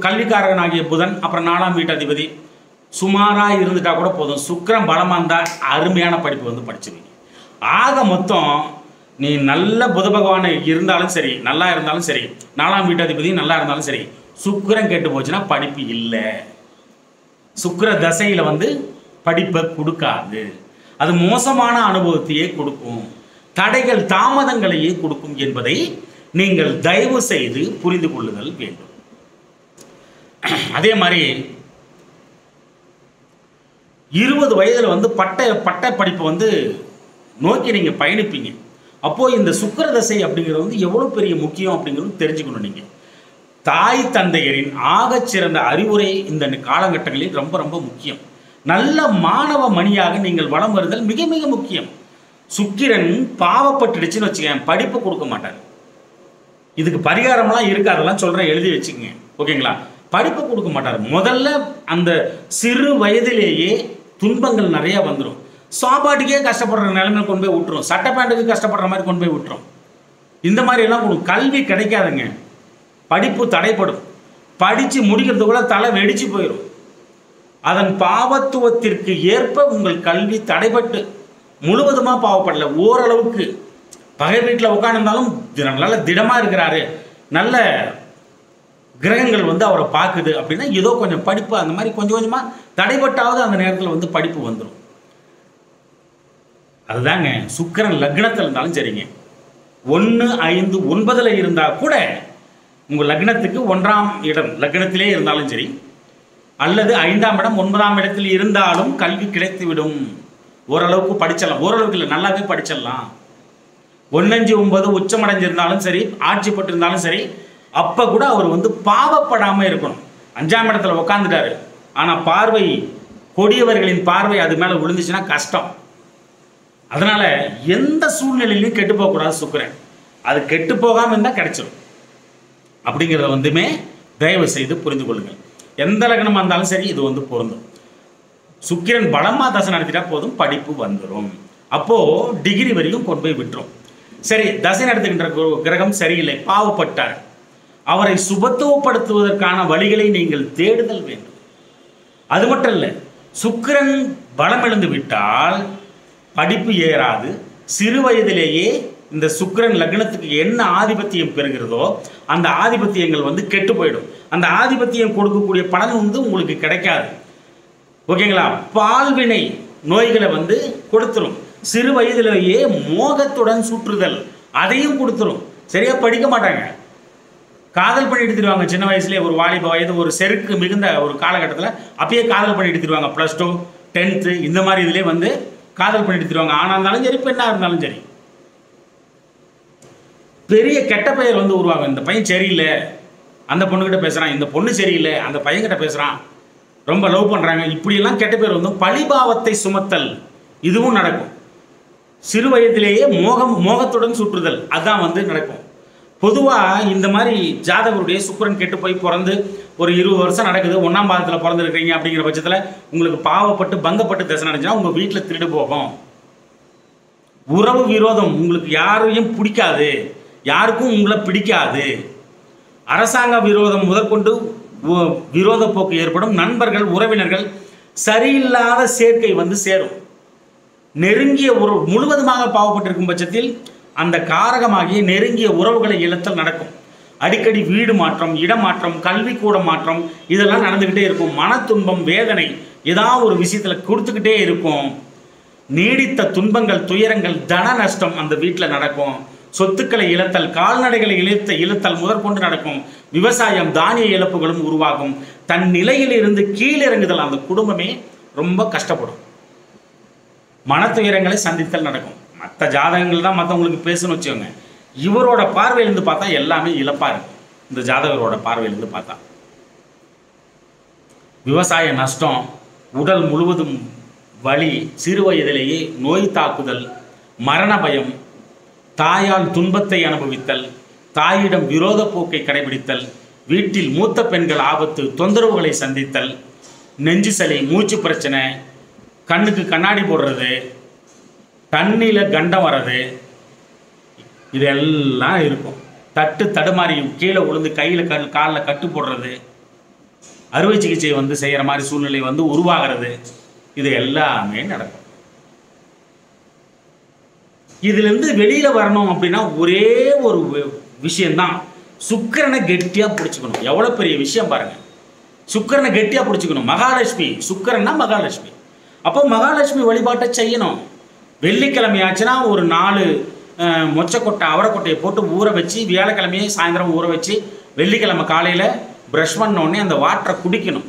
கல்விக்காரகனாகிய புதன், அப்புறம் 4ஆம் வீட்டு அதிபதி சுமாராக இருந்துட்டா கூட போதும். சுக்கிரன் பலமாக இருந்தால் அருமையான படிப்பு வந்து படிச்சிருவீங்க. ஆக மொத்தம் நீ நல்ல புத பகவான் இருந்தாலும் சரி, நல்லா இருந்தாலும் சரி, 4ஆம் வீட்டு அதிபதி நல்லா இருந்தாலும் சரி, சுக்கிரன் கெட்டு போச்சுன்னா படிப்பு இல்லை. சுக்கிர தசையில் வந்து படிப்பை கொடுக்காது. அது மோசமான அனுபவத்தையே கொடுக்கும், தடைகள் தாமதங்களையே கொடுக்கும் என்பதை நீங்கள் தயவு செய்து புரிந்து கொள்ளுதல் வேண்டும். அதே மாதிரி 20 வயதில் வந்து பட்ட படிப்பு வந்து நோக்கி நீங்கள் பயணிப்பீங்க. அப்போது இந்த சுக்கிர தசை அப்படிங்கிறது வந்து எவ்வளோ பெரிய முக்கியம் அப்படிங்கிறது தெரிஞ்சுக்கணும். நீங்கள் தாய் தந்தையரின் ஆகச்சிறந்த அறிவுரை இந்த காலகட்டங்களில் ரொம்ப ரொம்ப முக்கியம். நல்ல மாணவ மணியாக நீங்கள் வளம் வருதல் மிக மிக முக்கியம். சுக்கிரன் பாவப்பட்டுடுச்சுன்னு வச்சுக்கேன், படிப்பு கொடுக்க மாட்டார். இதுக்கு பரிகாரம்லாம் இருக்குது, அதெல்லாம் சொல்கிறேன், எழுதி வச்சுக்கங்க, ஓகேங்களா? படிப்பு கொடுக்க மாட்டார். முதல்ல அந்த சிறு வயதிலேயே துன்பங்கள் நிறையா வந்துடும். சாப்பாட்டுக்கே கஷ்டப்படுற நிலைமையில் கொண்டு போய் விட்டுரும், சட்டை பேண்ட்டுக்கு கஷ்டப்படுற மாதிரி கொண்டு போய் விட்டுரும். இந்த மாதிரி எல்லாம் கல்வி கிடைக்காதுங்க, படிப்பு தடைப்படும். படித்து முடிக்கிறதுக்குள்ள தலை வெடிச்சு போயிடும். அதன் பாவத்துவத்திற்கு ஏற்ப உங்கள் கல்வி தடைப்பட்டு முழுவதுமாக பாவப்படல, ஓரளவுக்கு பகை வீட்டில் உட்காந்துருந்தாலும் நல்ல திடமாக இருக்கிறாரு, நல்ல கிரகங்கள் வந்து அவரை பார்க்குது அப்படின்னா ஏதோ கொஞ்சம் படிப்பு அந்த மாதிரி கொஞ்சம் கொஞ்சமாக தடைப்பட்டாவது அந்த நேரத்தில் வந்து படிப்பு வந்துடும். அதுதாங்க சுக்கிரன் லக்னத்தில் இருந்தாலும் சரிங்க, 1, 5, 9 இருந்தால் கூட உங்கள் லக்னத்துக்கு 1ஆம் இடம் லக்னத்திலே இருந்தாலும் சரி, அல்லது 5ஆம் இடம் 9ஆம் இடத்தில் இருந்தாலும் கல்வி கிடைத்துவிடும். ஓரளவுக்கு படிச்சிடலாம், ஓரளவுக்கு இல்லை நல்லாவே படிச்சிடலாம். 1, 5, 9 உச்சமடைஞ்சிருந்தாலும் சரி, ஆட்சி பட்டிருந்தாலும் சரி, அப்போ கூட அவர் வந்து பாவப்படாமல் இருக்கணும். 5ஆம் இடத்துல உட்காந்துட்டாரு, ஆனால் பார்வை கொடியவர்களின் பார்வை அது மேலே விழுந்துச்சுன்னா கஷ்டம். அதனால் எந்த சூழ்நிலையிலையும் கெட்டு போகக்கூடாது சுக்கிரன். அது கெட்டு போகாமல் இருந்தால் கிடைச்சிடும். அப்படிங்கிறத வந்துமே தயவு செய்து புரிந்து கொள்ளுங்கள். எந்த லக்னமாக இருந்தாலும் சரி இது வந்து பொருந்தும். சுக்கிரன் பலமாக தசை நடத்திட்டா போதும், படிப்பு வந்துடும். அப்போது டிகிரி வரைக்கும் கொண்டு போய் விட்டுரும். சரி, தசை நடத்துகின்ற கிரகம் சரியில்லை, பாவப்பட்டார். அவரை சுபத்துவப்படுத்துவதற்கான வழிகளை நீங்கள் தேடுதல் வேண்டும். அது மட்டும் இல்லை, சுக்கிரன் பலம் இழந்து விட்டால் படிப்பு ஏறாது, சிறு வயதிலேயே இந்த சுக்கிரன் லக்னத்துக்கு என்ன ஆதிபத்தியம் பெறுகிறதோ அந்த ஆதிபத்தியங்கள் வந்து கெட்டு போயிடும். அந்த ஆதிபத்தியம் கொடுக்கக்கூடிய பலன் வந்து உங்களுக்கு கிடைக்காது. ஓகேங்களா? பால்வினை நோய்களை வந்து கொடுத்துரும். சிறு வயதிலேயே மோகத்துடன் சுற்றுதல் அதையும் கொடுத்துரும். சரியா படிக்க மாட்டாங்க, காதல் பண்ணி எடுத்துருவாங்க. சின்ன வயசுலேயே ஒரு வாலிப வயது ஒரு செருக்கு மிகுந்த ஒரு காலகட்டத்தில் அப்பயே காதல் பண்ணி எடுத்துருவாங்க. +2 10th இந்த மாதிரி இதுலேயே வந்து காதல் பண்ணி எடுத்துருவாங்க. ஆணாக இருந்தாலும் சரி பெண்ணாக இருந்தாலும் சரி. பெரிய கெட்ட பெயர் வந்து உருவாகும். இந்த பையன் சரியில்லை, அந்த பொண்ணுக்கிட்ட பேசுகிறான், இந்த பொண்ணு சரியில்லை, அந்த பையன்கிட்ட பேசுகிறான், ரொம்ப லவ் பண்ணுறாங்க, இப்படியெல்லாம் கெட்ட பேர் வந்து பழிபாவத்தை சுமத்தல் இதுவும் நடக்கும். சிறு வயதிலேயே மோகத்துடன் சுற்றுதல் அதான் வந்து நடக்கும். பொதுவாக இந்த மாதிரி ஜாதகருடைய சுக்கிரன் கெட்டு போய் பிறந்து ஒரு 20 வருஷம் நடக்குது, 1ஆம் பாதத்தில் பிறந்திருக்கிறீங்க அப்படிங்கிற பட்சத்தில் உங்களுக்கு பாவப்பட்டு பங்கப்பட்டு தசை நடந்துச்சுன்னா உங்கள் வீட்டில் திருடு போகும். உறவு விரோதம், உங்களுக்கு யாரையும் பிடிக்காது, யாருக்கும் உங்களை பிடிக்காது. அரசாங்க விரோதம் முதற்கொண்டு விரோத போக்கு ஏற்படும். நண்பர்கள் உறவினர்கள் சரியில்லாத சேர்க்கை வந்து சேரும். நெருங்கிய உறவு முழுவதுமாக பாவப்பட்டிருக்கும் பட்சத்தில் அந்த காரகமாகிய நெருங்கிய உறவுகளை இழத்தல் நடக்கும். அடிக்கடி வீடு மாற்றம், இடமாற்றம், கல்விக்கூட மாற்றம் இதெல்லாம் நடந்துக்கிட்டே இருக்கும். மன துன்பம், வேதனை ஏதாவது ஒரு விஷயத்தில் கொடுத்துக்கிட்டே இருக்கும். நீடித்த துன்பங்கள், துயரங்கள், தன நஷ்டம் அந்த வீட்டில் நடக்கும். சொத்துக்களை இழத்தல், கால்நடைகளை இழத்தல் முதற்கொண்டு நடக்கும். விவசாயம், தானிய இழப்புகளும் உருவாகும். தன் நிலையில் இருந்து கீழிறங்குதல், அந்த குடும்பமே ரொம்ப கஷ்டப்படும். மன துயரங்களை சந்தித்தல் நடக்கும். மற்ற ஜாதகங்கள் தான் மற்றவங்களுக்கு பேசணும்னு வச்சுக்கோங்க. இவரோட பார்வையிலிருந்து பார்த்தா எல்லாமே இழப்பாக இருக்கும். இந்த ஜாதகரோட பார்வையிலிருந்து பார்த்தா விவசாய நஷ்டம், உடல் முழுவதும் வலி, சிறு வயதிலேயே நோய் தாக்குதல், மரண பயம், தாயால் துன்பத்தை அனுபவித்தல், தாயிடம் விரோத போக்கை கடைபிடித்தல், வீட்டில் மூத்த பெண்கள் ஆபத்து, தொந்தரவுகளை சந்தித்தல், நெஞ்சு சளி, மூச்சு பிரச்சனை, கண்ணுக்கு கண்ணாடி போடுறது, தண்ணியில் கண்டம் வர்றது, இதெல்லாம் இருக்கும். தட்டு தடுமாறி கீழே விழுந்து கையில் காலில் கட்டு போடுறது, அறுவை சிகிச்சை வந்து செய்கிற மாதிரி சூழ்நிலை வந்து உருவாகிறது, இது எல்லாமே நடக்கும். இதுலேருந்து வெளியில் வரணும் அப்படின்னா ஒரே ஒரு விஷயந்தான், சுக்கிரனை கெட்டியாக பிடிச்சிக்கணும். எவ்வளோ பெரிய விஷயம் பாருங்கள். சுக்கிரனை கெட்டியாக பிடிச்சிக்கணும். மகாலட்சுமி, சுக்கிரன்னா மகாலட்சுமி. அப்போ மகாலட்சுமி வழிபாட்டை செய்யணும். வெள்ளிக்கிழமை ஆச்சுன்னா ஒரு 4 மொச்சக்கொட்டை அவரைக்கொட்டையை போட்டு ஊற வச்சு, வியாழக்கிழமையே சாயந்தரம் ஊற வச்சு, வெள்ளிக்கிழமை காலையில் ப்ரஷ் பண்ணோடனே அந்த வாட்டரை குடிக்கணும்.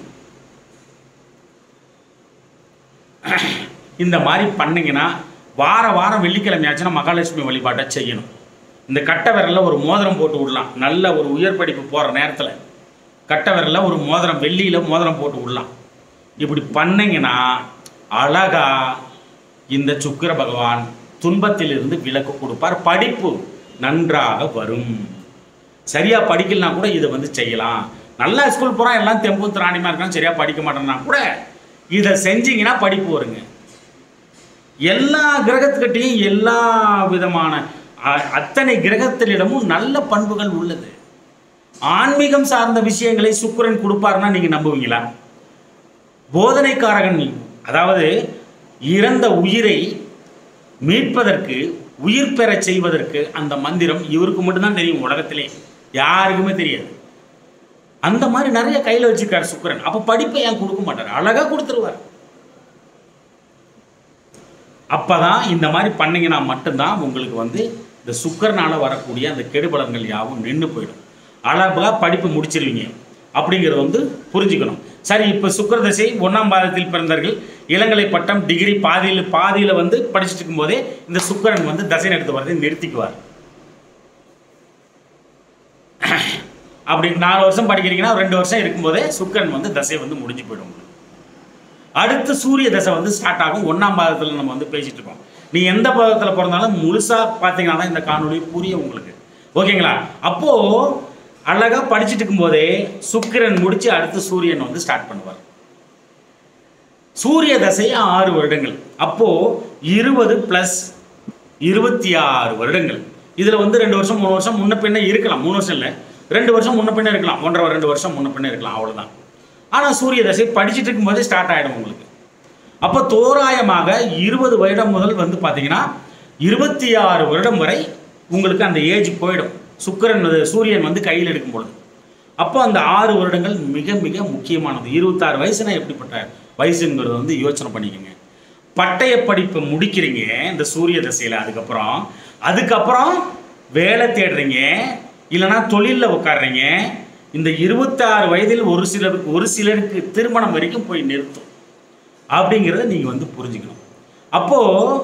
இந்த மாதிரி பண்ணிங்கன்னா வாரம் வெள்ளிக்கிழமை ஆச்சுன்னா மகாலட்சுமி வழிபாட்டை செய்யணும். இந்த கட்டை விரலில் ஒரு மோதிரம் போட்டு விடலாம். நல்ல ஒரு உயர் படிப்பு போகிற நேரத்தில் கட்டை விரலில் ஒரு மோதிரம், வெள்ளியில் மோதிரம் போட்டு விடலாம். இப்படி பண்ணிங்கன்னா அழகா இந்த சுக்கிர பகவான் துன்பத்திலிருந்து விலக்கு கொடுப்பார். படிப்பு நன்றாக வரும். சரியாக படிக்கலனா கூட இதை வந்து செய்யலாம். நல்லா ஸ்கூல் போகிறான், எல்லாம் தெம்பு திராணிமாக இருக்கான், சரியாக படிக்க மாட்டேன்னா கூட இதை செஞ்சிங்கன்னா படிப்பு வருங்க. எல்லா கிரகத்துக்கிட்டையும் எல்லா விதமான அத்தனை கிரகத்திலிடமும் நல்ல பண்புகள் உள்ளது. ஆன்மீகம் சார்ந்த விஷயங்களை சுக்கிரன் கொடுப்பாருன்னா நீங்கள் நம்புவீங்களா? போதனைக்காரகன், அதாவது இறந்த உயிரை மீட்பதற்கு, உயிர் பெற செய்வதற்கு அந்த மந்திரம் இவருக்கு மட்டும்தான் தெரியும். உலகத்திலே யாருக்குமே தெரியாது. அந்த மாதிரி நிறைய கையில் வச்சிருக்காரு சுக்கிரன். அப்போ படிப்பை ஏன் கொடுக்க மாட்டார்? அழகாக கொடுத்துருவார். அப்போதான் இந்த மாதிரி பண்ணிங்கன்னா மட்டும்தான் உங்களுக்கு வந்து இந்த சுக்கிரனால் வரக்கூடிய அந்த கெடுபலன்கள் யாவும் நின்று போயிடும். அழகாக படிப்பு முடிச்சிருவீங்க அப்படிங்கிறது வந்து புரிஞ்சுக்கணும். சரி, இப்போ சுக்கிர தசை 1ஆம் பாதத்தில் பிறந்தவர்கள் இளங்கலை பட்டம், டிகிரி பாதியில் வந்து படிச்சுட்டு இருக்கும்போதே இந்த சுக்கிரன் வந்து தசை எடுத்து வரதை நிறுத்திக்குவார். அப்படி 4 வருஷம் படிக்கிறீங்கன்னா 2 வருஷம் இருக்கும்போதே சுக்கிரன் வந்து தசை வந்து முடிஞ்சு போயிடும். அடுத்து சூரிய தசை வந்து ஸ்டார்ட் ஆகும். 1ஆம் பாதத்தில் நம்ம வந்து பேசிட்டு இருக்கோம். நீ எந்த பாதத்தில் பிறந்தாலும் முழுசாக பார்த்தீங்கன்னா தான் இந்த காணொலி புரியும் உங்களுக்கு. ஓகேங்களா? அப்போது அழகாக படிச்சுட்டு இருக்கும்போதே சுக்கிரன் முடித்து அடுத்து சூரியன் வந்து ஸ்டார்ட் பண்ணுவார். சூரிய தசை 6 வருடங்கள். அப்போது 20 + 26 வருடங்கள். இதில் வந்து 2 வருஷம் 3 வருஷம் முன்ன பின்ன இருக்கலாம். 3 வருஷம் இல்லை, 2 வருஷம் முன்ன பின்ன இருக்கலாம். 1.5 வருஷம் முன்ன பின்ன இருக்கலாம், அவ்வளோதான். ஆனால் சூரிய தசை படிச்சுட்டு இருக்கும்போதே ஸ்டார்ட் ஆகிடும் உங்களுக்கு. அப்போ தோராயமாக 20 வருடம் முதல் வந்து பார்த்தீங்கன்னா 26 வருடம் வரை உங்களுக்கு அந்த ஏஜ் போயிடும். சூரியன் வந்து கையில் எடுக்கும் பொழுது. அப்போ அந்த 6 வருடங்கள் மிக மிக முக்கியமானது. 26 வயசுனா எப்படிப்பட்ட வயசுங்கிறத வந்து யோசனை பண்ணிக்கோங்க. பட்டய படிப்பை முடிக்கிறீங்க இந்த சூரிய தசையில். அதுக்கப்புறம் வேலை தேடுறீங்க, இல்லைனா தொழிலில் உட்காடுறீங்க. இந்த 26 வயதில் ஒரு சிலருக்கு திருமணம் வரைக்கும் போய் நிறுத்தும் அப்படிங்கிறத நீங்கள் வந்து புரிஞ்சுக்கணும். அப்போது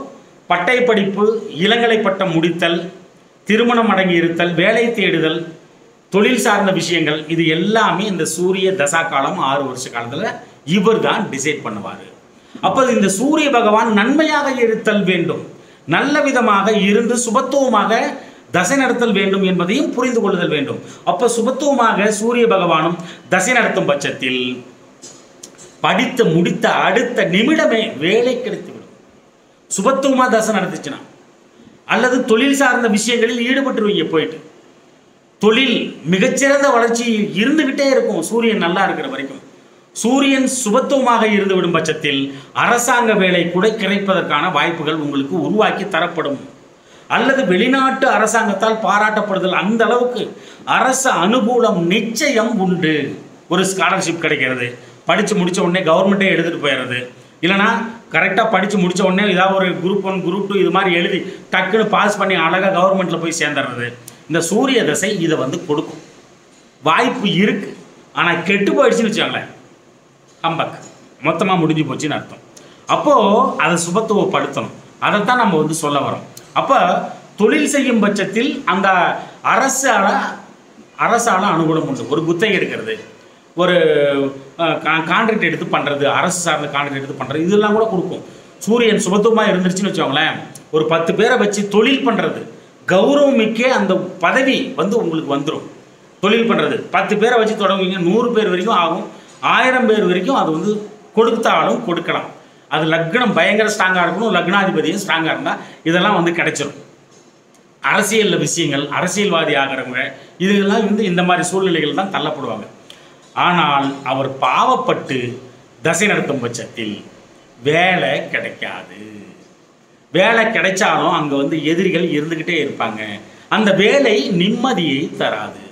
பட்டய படிப்பு, இளங்கலை பட்டம் முடித்தல், திருமணம் அடங்கி இருத்தல், வேலை தேடுதல், தொழில் சார்ந்த விஷயங்கள், இது எல்லாமே இந்த சூரிய தசா காலம் 6 வருஷ காலத்தில் இவர் தான் டிசைட் பண்ணுவார். அப்போ இந்த சூரிய பகவான் நன்மையாக இருத்தல் வேண்டும், நல்ல விதமாக இருந்து சுபத்துவமாக தசை நடத்தல் வேண்டும் என்பதையும் புரிந்து கொள்ளுதல் வேண்டும். அப்போ சுபத்துவமாக சூரிய பகவானும் தசை நடத்தும் பட்சத்தில் படித்து முடித்த அடுத்த நிமிடமே வேலை கிடைத்துவிடும். சுபத்துவமாக தசை நடத்துச்சுன்னா, அல்லது தொழில் சார்ந்த விஷயங்களில் ஈடுபட்டுருவீங்க. போயிட்டு தொழில் மிகச்சிறந்த வளர்ச்சி இருந்துகிட்டே இருக்கும் சூரியன் நல்லா இருக்கிற வரைக்கும். சூரியன் சுபத்துவமாக இருந்து விடும் பட்சத்தில் அரசாங்க வேலை கூட கிடைப்பதற்கான வாய்ப்புகள் உங்களுக்கு உருவாக்கி தரப்படும். அல்லது வெளிநாட்டு அரசாங்கத்தால் பாராட்டப்படுதல், அந்த அளவுக்கு அரசு அனுகூலம் நிச்சயம் உண்டு. ஒரு ஸ்காலர்ஷிப் கிடைக்கிறது, படித்து முடித்த உடனே கவர்மெண்ட்டே எடுத்துகிட்டு போயிடுறது, இல்லைனா கரெக்டாக படித்து முடித்த உடனே ஏதாவது ஒரு குரூப் 1 குரூப் 2 இது மாதிரி எழுதி டக்குன்னு பாஸ் பண்ணி அழகாக கவர்மெண்ட்டில் போய் சேர்ந்துடுறது. இந்த சூரிய தசை இதை வந்து கொடுக்கும். வாய்ப்பு இருக்குது. ஆனால் கெட்டு போயிடுச்சுன்னு வச்சாங்களேன், ஹம்பக், மொத்தமாக முடிஞ்சு போச்சுன்னு அர்த்தம். அப்போது அதை சுபத்துவப்படுத்தணும். அதைத்தான் நம்ம வந்து சொல்ல வரோம். அப்போ தொழில் செய்யும் பட்சத்தில் அந்த அரசால அனுகூலம் உண்டு. ஒரு குத்தகை எடுக்கிறது, ஒரு கான்ட்ராக்ட் எடுத்து பண்ணுறது, அரசு சார்ந்த கான்ட்ராக்ட் எடுத்து பண்ணுறது, இதெல்லாம் கூட கொடுக்கும். சூரியன் சுபத்துவமாக இருந்துருச்சுன்னு வச்சுக்கோங்களேன், ஒரு 10 பேரை வச்சு தொழில் பண்ணுறது, கௌரவமிக்க அந்த பதவி வந்து உங்களுக்கு வந்துடும். தொழில் பண்ணுறது 10 பேரை வச்சு தொடங்குவீங்க, 100 பேர் வரைக்கும் ஆகும், 1000 பேர் வரைக்கும் அது வந்து கொடுத்தாலும் கொடுக்கலாம். அது லக்னம் பயங்கர ஸ்ட்ராங்காக இருக்கணும், லக்னாதிபதியும் ஸ்ட்ராங்காக இருந்தால் இதெல்லாம் வந்து கிடைச்சிடும். அரசியலில் விஷயங்கள், அரசியல்வாதி ஆகிறவங்க இதெல்லாம் வந்து இந்த மாதிரி சூழ்நிலைகள் தான் தள்ளப்படுவாங்க. ஆனால் அவர் பாவப்பட்டு தசை நடத்தும் பட்சத்தில் வேலை கிடைக்காது. வேலை கிடைச்சாலும் அங்கே வந்து எதிரிகள் இருந்துக்கிட்டே இருப்பாங்க. அந்த வேலை நிம்மதியை தராது.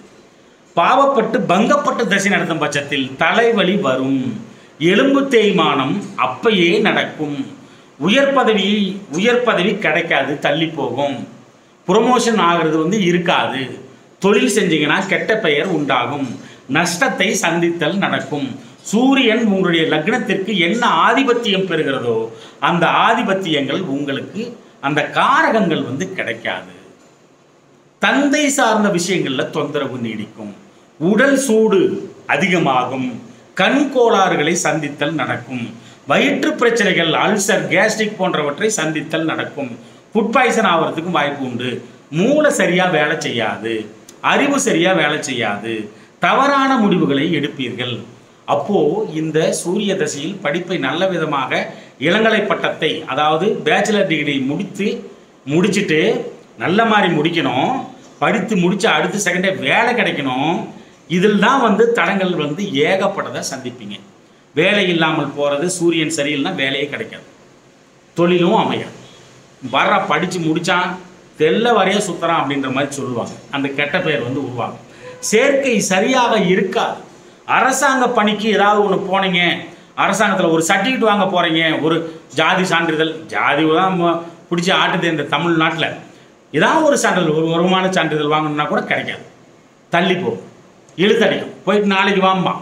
பாவப்பட்டு பங்கப்பட்டு தசை நடத்தும் பட்சத்தில் தலைவலி வரும், எலும்பு தேய்மானம் அப்பயே நடக்கும், உயர் பதவி கிடைக்காது, தள்ளி போகும், ப்ரொமோஷன் ஆகிறது வந்து இருக்காது, தொழில் செஞ்சீங்கன்னா கெட்ட பெயர் உண்டாகும், நஷ்டத்தை சந்தித்தல் நடக்கும். சூரியன் உங்களுடைய லக்னத்திற்கு என்ன ஆதிபத்தியம் பெறுகிறதோ அந்த ஆதிபத்தியங்கள் உங்களுக்கு, அந்த காரகங்கள் வந்து கிடைக்காது. தந்தை சார்ந்த விஷயங்களில் தொந்தரவு நீடிக்கும், உடல் சூடு அதிகமாகும், கண் கோளாறுகளை சந்தித்தல் நடக்கும், வயிற்று பிரச்சனைகள், அல்சர், கேஸ்ட்ரிக் போன்றவற்றை சந்தித்தல் நடக்கும், ஃபுட் பாய்சன் ஆகிறதுக்கும் வாய்ப்பு உண்டு, மூளை சரியாக வேலை செய்யாது, அறிவு சரியாக வேலை செய்யாது, தவறான முடிவுகளை எடுப்பீர்கள். அப்போது இந்த சூரிய தசையில் படிப்பை நல்ல விதமாக இளங்கலை பட்டத்தை, அதாவது பேச்சுலர் டிகிரி முடிச்சுட்டு நல்ல மாதிரி முடிக்கணும், படித்து முடித்து அடுத்த செகண்டே வேலை கிடைக்கணும். இதில் தான் வந்து தடங்கள் வந்து ஏகப்பட்டதை சந்திப்பீங்க. வேலை இல்லாமல் போகிறது, சூரியன் சரியில்லைனா வேலையே கிடைக்காது, தொழிலும் அமையாது. படித்து முடித்தான் தெல்ல வரைய சுத்தறான் அப்படின்ற மாதிரி சொல்லுவாங்க. அந்த கெட்ட பெயர் வந்து உருவாகும். சேர்க்கை சரியாக இருக்காது. அரசாங்க பணிக்கு ஏதாவது ஒன்று போனீங்க, அரசாங்கத்தில் ஒரு சர்டிஃபிகேட் வாங்க போகிறீங்க, ஒரு ஜாதி சான்றிதழ், ஜாதி தான் பிடிச்சி ஆட்டுது இந்த தமிழ்நாட்டில், ஏதாவது ஒரு சான்றிதழ், ஒரு வருமான சான்றிதழ் வாங்கணுன்னா கூட கிடைக்காது, தள்ளி போகும், இழுத்தடிக்கும், போயிட்டு நாளைக்கு வாம்பா,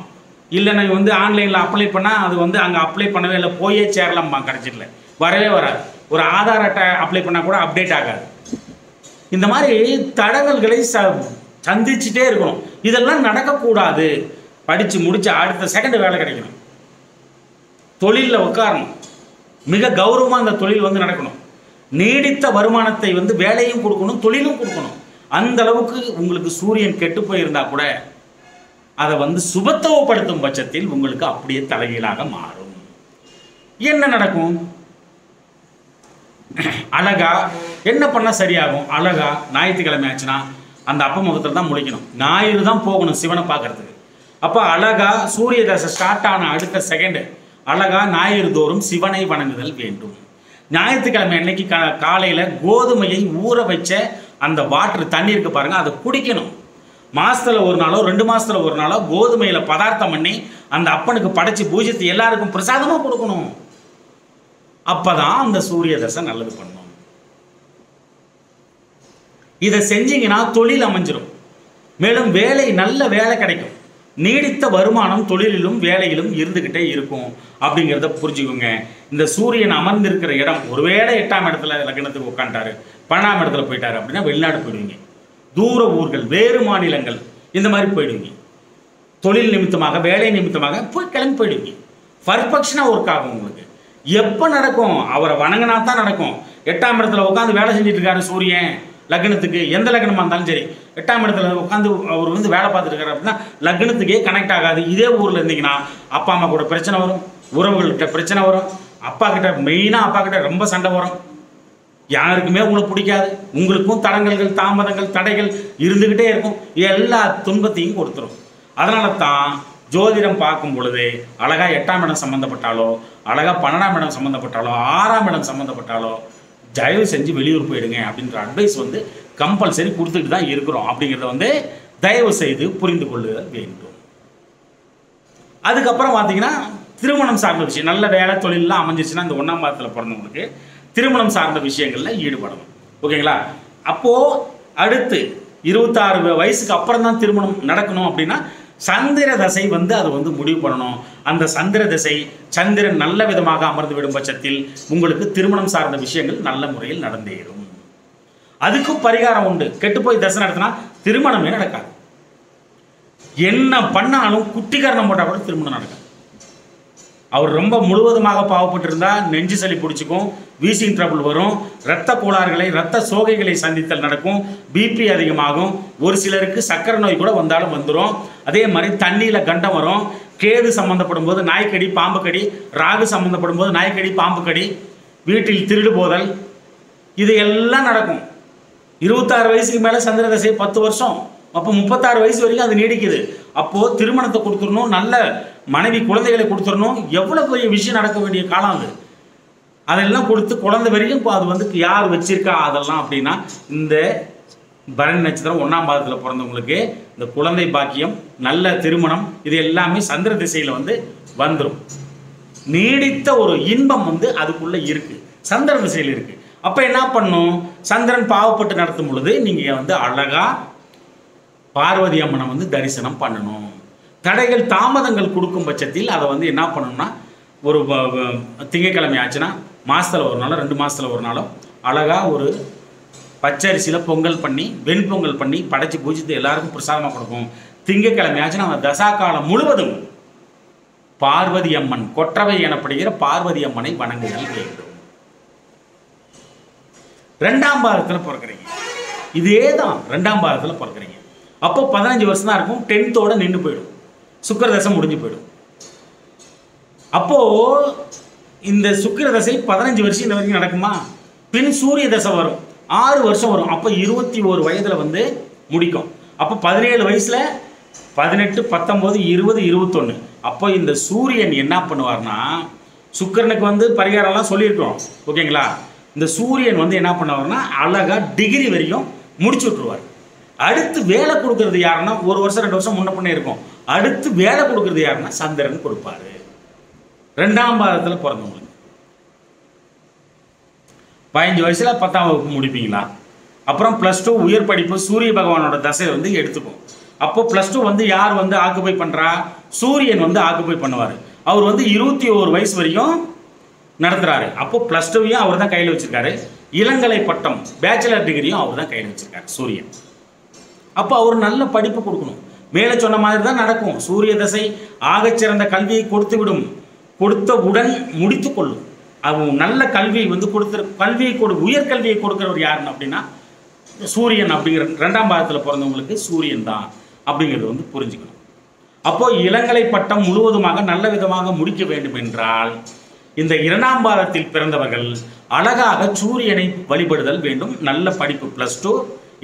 இல்லைன்னா வந்து ஆன்லைனில் அப்ளை பண்ணால் அது வந்து அங்கே அப்ளை பண்ணவே இல்லை, போயே சேரலாம்பா, கிடைச்சிடல, வரவே வராது. ஒரு ஆதார் அட்டை அப்ளை பண்ணால் கூட அப்டேட் ஆகாது. இந்த மாதிரி தடங்கல்களை சந்திச்சுட்டே இருக்கணும். இதெல்லாம் நடக்கக்கூடாது. படித்து முடிச்சு அடுத்த செகண்ட் வேலை கிடைக்கணும், தொழிலில் உட்காரணும், மிக கௌரவமாக அந்த தொழில் வந்து நடக்கணும், நீடித்த வருமானத்தை வந்து வேலையும் கொடுக்கணும், தொழிலும் கொடுக்கணும். அந்த அளவுக்கு உங்களுக்கு சூரியன் கெட்டு போயிருந்தா கூட அதை வந்து சுபத்துவப்படுத்தும் பட்சத்தில் உங்களுக்கு அப்படியே தலைகீழாக மாறும். என்ன நடக்கும்? அழகா என்ன பண்ணால் சரியாகும்? அழகா ஞாயிற்றுக்கிழமை ஆச்சுன்னா அந்த அப்ப முகத்தில் தான் முழிக்கணும், ஞாயிறு தான் போகணும் சிவனை பார்க்கறதுக்கு. அப்போ அழகா சூரிய தசை ஸ்டார்ட் ஆன அடுத்த செகண்டு அழகா ஞாயிறு தோறும் சிவனை வணங்குதல் வேண்டும். ஞாயிற்றுக்கிழமை அன்னைக்கு காலையில் கோதுமையை ஊற வச்ச அந்த வாட்டர் தண்ணி இருக்கு பாருங்க, அதை குடிக்கணும். மாசத்துல ஒரு நாளோ 2 மாசத்துல ஒரு நாளோ கோதுமையில பதார்த்தம் பண்ணி அந்த அப்பனுக்கு படைச்சு பூஜித்து எல்லாருக்கும் பிரசாதமா கொடுக்கணும். அப்பதான் அந்த சூரிய தசை நல்லது பண்ணும். இதை செஞ்சீங்கன்னா தொழில் அமைஞ்சிடும். மேலும் வேலை, நல்ல வேலை கிடைக்கும். நீடித்த வருமானம் தொழிலிலும் வேலையிலும் இருந்துகிட்டே இருக்கும் அப்படிங்கிறத புரிஞ்சுக்கோங்க. இந்த சூரியன் அமர்ந்திருக்கிற இடம், ஒருவேளை 8ஆம் இடத்துல லக்னத்துக்கு உட்காந்துட்டாரு, 12ஆம் இடத்துல போயிட்டாரு அப்படின்னா வெளிநாடு போயிடுவீங்க. தூர ஊர்கள், வேறு மாநிலங்கள், இந்த மாதிரி போயிடுவீங்க. தொழில் நிமித்தமாக, வேலை நிமித்தமாக போய் கிளம்பி போயிடுவீங்க. பர்ஃபெக்ஷனாக ஒர்க் ஆகும் உங்களுக்கு. எப்போ நடக்கும்? அவரை வணங்கினா தான் நடக்கும். 8ஆம் இடத்துல உட்காந்து வேலை செஞ்சுட்டு இருக்காரு சூரியன் லக்னத்துக்கு, எந்த லக்னமாக இருந்தாலும் சரி, 8ஆம் இடத்துல உட்காந்து அவர் வந்து வேலை பார்த்துட்டு இருக்காரு அப்படின்னா லக்னத்துக்கே கனெக்ட் ஆகாது. இதே ஊரில் இருந்தீங்கன்னா அப்பா அம்மா கூட பிரச்சனை வரும், உறவுகள்கிட்ட பிரச்சனை வரும், அப்பா கிட்ட, மெயினாக அப்பா கிட்ட ரொம்ப சண்டை வரும், யாருக்குமே உங்களை பிடிக்காது, உங்களுக்கும் தடங்கல்கள், தாமதங்கள், தடைகள் இருந்துக்கிட்டே இருக்கும். எல்லா துன்பத்தையும் கொடுத்துரும். அதனால தான் ஜோதிடம் பார்க்கும் பொழுது அழகா 8ஆம் இடம் சம்மந்தப்பட்டாலோ, அழகா 12ஆம் இடம் சம்மந்தப்பட்டாலோ, 6ஆம் இடம் சம்மந்தப்பட்டாலோ தயவு செஞ்சு வெளியூர் போயிடுங்க அப்படின்ற அட்வைஸ் வந்து கம்பல்சரி கொடுத்துட்டு தான் இருக்கிறோம். அப்படிங்கிறத வந்து தயவு செய்து புரிந்து கொள்ளுதல் வேண்டும். அதுக்கப்புறம் பார்த்தீங்கன்னா திருமணம் சார்ந்த விஷயம், நல்ல வேலை தொழிலெலாம் அமைஞ்சிருச்சுன்னா இந்த 1ஆம் பாதத்தில் பிறந்தவங்களுக்கு திருமணம் சார்ந்த விஷயங்களில் ஈடுபடணும். ஓகேங்களா? அப்போது அடுத்து 26 வயசுக்கு அப்புறம் தான் திருமணம் நடக்கணும் அப்படின்னா சந்திர தசை வந்து அதை வந்து முடிவு பண்ணணும். அந்த சந்திர தசை சந்திரன் நல்ல விதமாக அமர்ந்து விடும் பட்சத்தில் உங்களுக்கு திருமணம் சார்ந்த விஷயங்கள் நல்ல முறையில் நடந்தேறும். அதுக்கும் பரிகாரம் உண்டு. கெட்டு போய் தசை நடத்தினா திருமணமே நடக்காது. என்ன பண்ணாலும் குட்டிகரணம் போட்டால் கூட திருமணம் நடக்காது. அவர் ரொம்ப முழுவதுமாக பாவப்பட்டிருந்தா நெஞ்சு சளி பிடிச்சிக்கும், வீசிங் ட்ரபிள் வரும், இரத்த கோளாறுகளை, இரத்த சோகைகளை சந்தித்தல் நடக்கும், பிபி அதிகமாகும், ஒரு சிலருக்கு சக்கரை நோய் கூட வந்தாலும் வந்துடும். அதே மாதிரி தண்ணியில் கண்டம் வரும். கேது சம்மந்தப்படும் போது நாய்க்கடி, பாம்பு கடி, ராகு சம்மந்தப்படும் போது நாய்க்கடி, பாம்பு கடி, வீட்டில் திருடு போதல், இது எல்லாம் நடக்கும். 26 வயசுக்கு மேலே சந்திர தசை 10 வருஷம், அப்போ 36 வயசு வரைக்கும் அது நீடிக்குது. அப்போது திருமணத்தை கொடுத்துடணும், நல்ல மனைவி குழந்தைகளை கொடுத்துடணும். எவ்வளோ பெரிய விஷயம் நடக்க வேண்டிய காலம் அது. அதெல்லாம் கொடுத்து குழந்தை வரைக்கும் அது வந்து யார் வச்சிருக்கா அதெல்லாம் அப்படின்னா இந்த பரணி நட்சத்திரம் 1ஆம் பாதத்தில் பிறந்தவங்களுக்கு இந்த குழந்தை பாக்கியம், நல்ல திருமணம், இது எல்லாமே சந்திர திசையில் வந்து வந்துடும். நீடித்த ஒரு இன்பம் வந்து அதுக்குள்ளே இருக்குது, சந்திர திசையில் இருக்குது. அப்போ என்ன பண்ணும்? சந்திரன் பாவப்பட்டு நடத்தும் பொழுது நீங்கள் வந்து அழகாக பார்வதி அம்மனை வந்து தரிசனம் பண்ணணும். தடைகள் தாமதங்கள் கொடுக்கும் பட்சத்தில் அதை வந்து என்ன பண்ணணும்னா ஒரு திங்கக்கிழமை ஆச்சுன்னா மாதத்தில் ஒரு நாளோ 2 மாதத்தில் ஒரு நாளோ அழகாக ஒரு பச்சரிசியில் பொங்கல் பண்ணி, வெண்பொங்கல் பண்ணி படைச்சி பூஜித்து எல்லாருக்கும் பிரசாதமாக கொடுக்கும். திங்கக்கிழமை ஆச்சுன்னா அந்த தசா காலம் முழுவதும் பார்வதி அம்மன், கொற்றவை எனப்படுகிற பார்வதி அம்மனை வணங்குதல் வேண்டும். 2ஆம் பாதத்தில் பிறக்கிறீங்க, இதே தான் 2ஆம் பாதத்தில் பிறக்கிறீங்க. அப்போ 15 வருஷம் தான் இருக்கும். 10th நின்று போயிடும், சுக்கிர தசை முடிஞ்சு போயிடும். அப்போது இந்த சுக்கிர தசை 15 வருஷம் இந்த வரைக்கும் நடக்குமா? பின் சூரிய தசை வரும், 6 வருஷம் வரும். அப்போ 21 வயதில் வந்து முடிக்கும். அப்போ 17 வயசில் 18, 19, 20, 21. அப்போ இந்த சூரியன் என்ன பண்ணுவார்னா, சுக்கிரனுக்கு வந்து பரிகாரம்லாம் சொல்லியிருக்கிறோம். ஓகேங்களா? இந்த சூரியன் வந்து என்ன பண்ணுவார்னா அழகாக டிகிரி வரைக்கும் முடிச்சு விட்ருவார். அடுத்து வேலை கொடுக்கறது யாருன்னா 1 வருஷம் 2 வருஷம் முன்ன பண்ணே இருக்கும். அடுத்து வேலை கொடுக்கறது யாருன்னா சந்திரன் கொடுப்பாரு. 2ஆம் பாதத்தில் பிறந்தவங்களுக்கு 15 வயசுல 10ஆம் வகுப்பு முடிப்பீங்களா? அப்புறம் +2 உயர் படிப்பு சூரிய பகவானோட தசை வந்து எடுத்துக்கும். அப்போ +2 வந்து யார் வந்து ஆக்குபை பண்ணுறா? சூரியன் வந்து ஆக்குபை பண்ணுவார். அவர் வந்து 21 வயசு வரைக்கும் நடத்துகிறாரு. அப்போ +2வையும் அவர் தான் கையில் வச்சுருக்காரு. இளங்கலை பட்டம், பேச்சுலர் டிகிரியும் அவர் தான் கையில் வச்சுருக்காரு சூரியன். அப்போ அவர் நல்ல படிப்பு கொடுக்கணும். மேலே சொன்ன மாதிரி தான் நடக்கும். சூரிய தசை ஆகச்சிறந்த கல்வியை கொடுத்து விடும், கொடுத்தவுடன் முடித்து கொள்ளும். அவங்க நல்ல கல்வியை வந்து கல்வியை உயர்கல்வியை கொடுக்குறவர் யாருன்னு அப்படின்னா சூரியன். அப்படிங்கிற 2ஆம் பாதத்தில் பிறந்தவங்களுக்கு சூரியன் தான் அப்படிங்கிறது வந்து புரிஞ்சுக்கணும். அப்போது இளங்கலை பட்டம் முழுவதுமாக நல்ல விதமாக முடிக்க வேண்டும் என்றால் இந்த 2ஆம் பாதத்தில் பிறந்தவர்கள் அழகாக சூரியனை வழிபடுதல் வேண்டும். நல்ல படிப்பு +2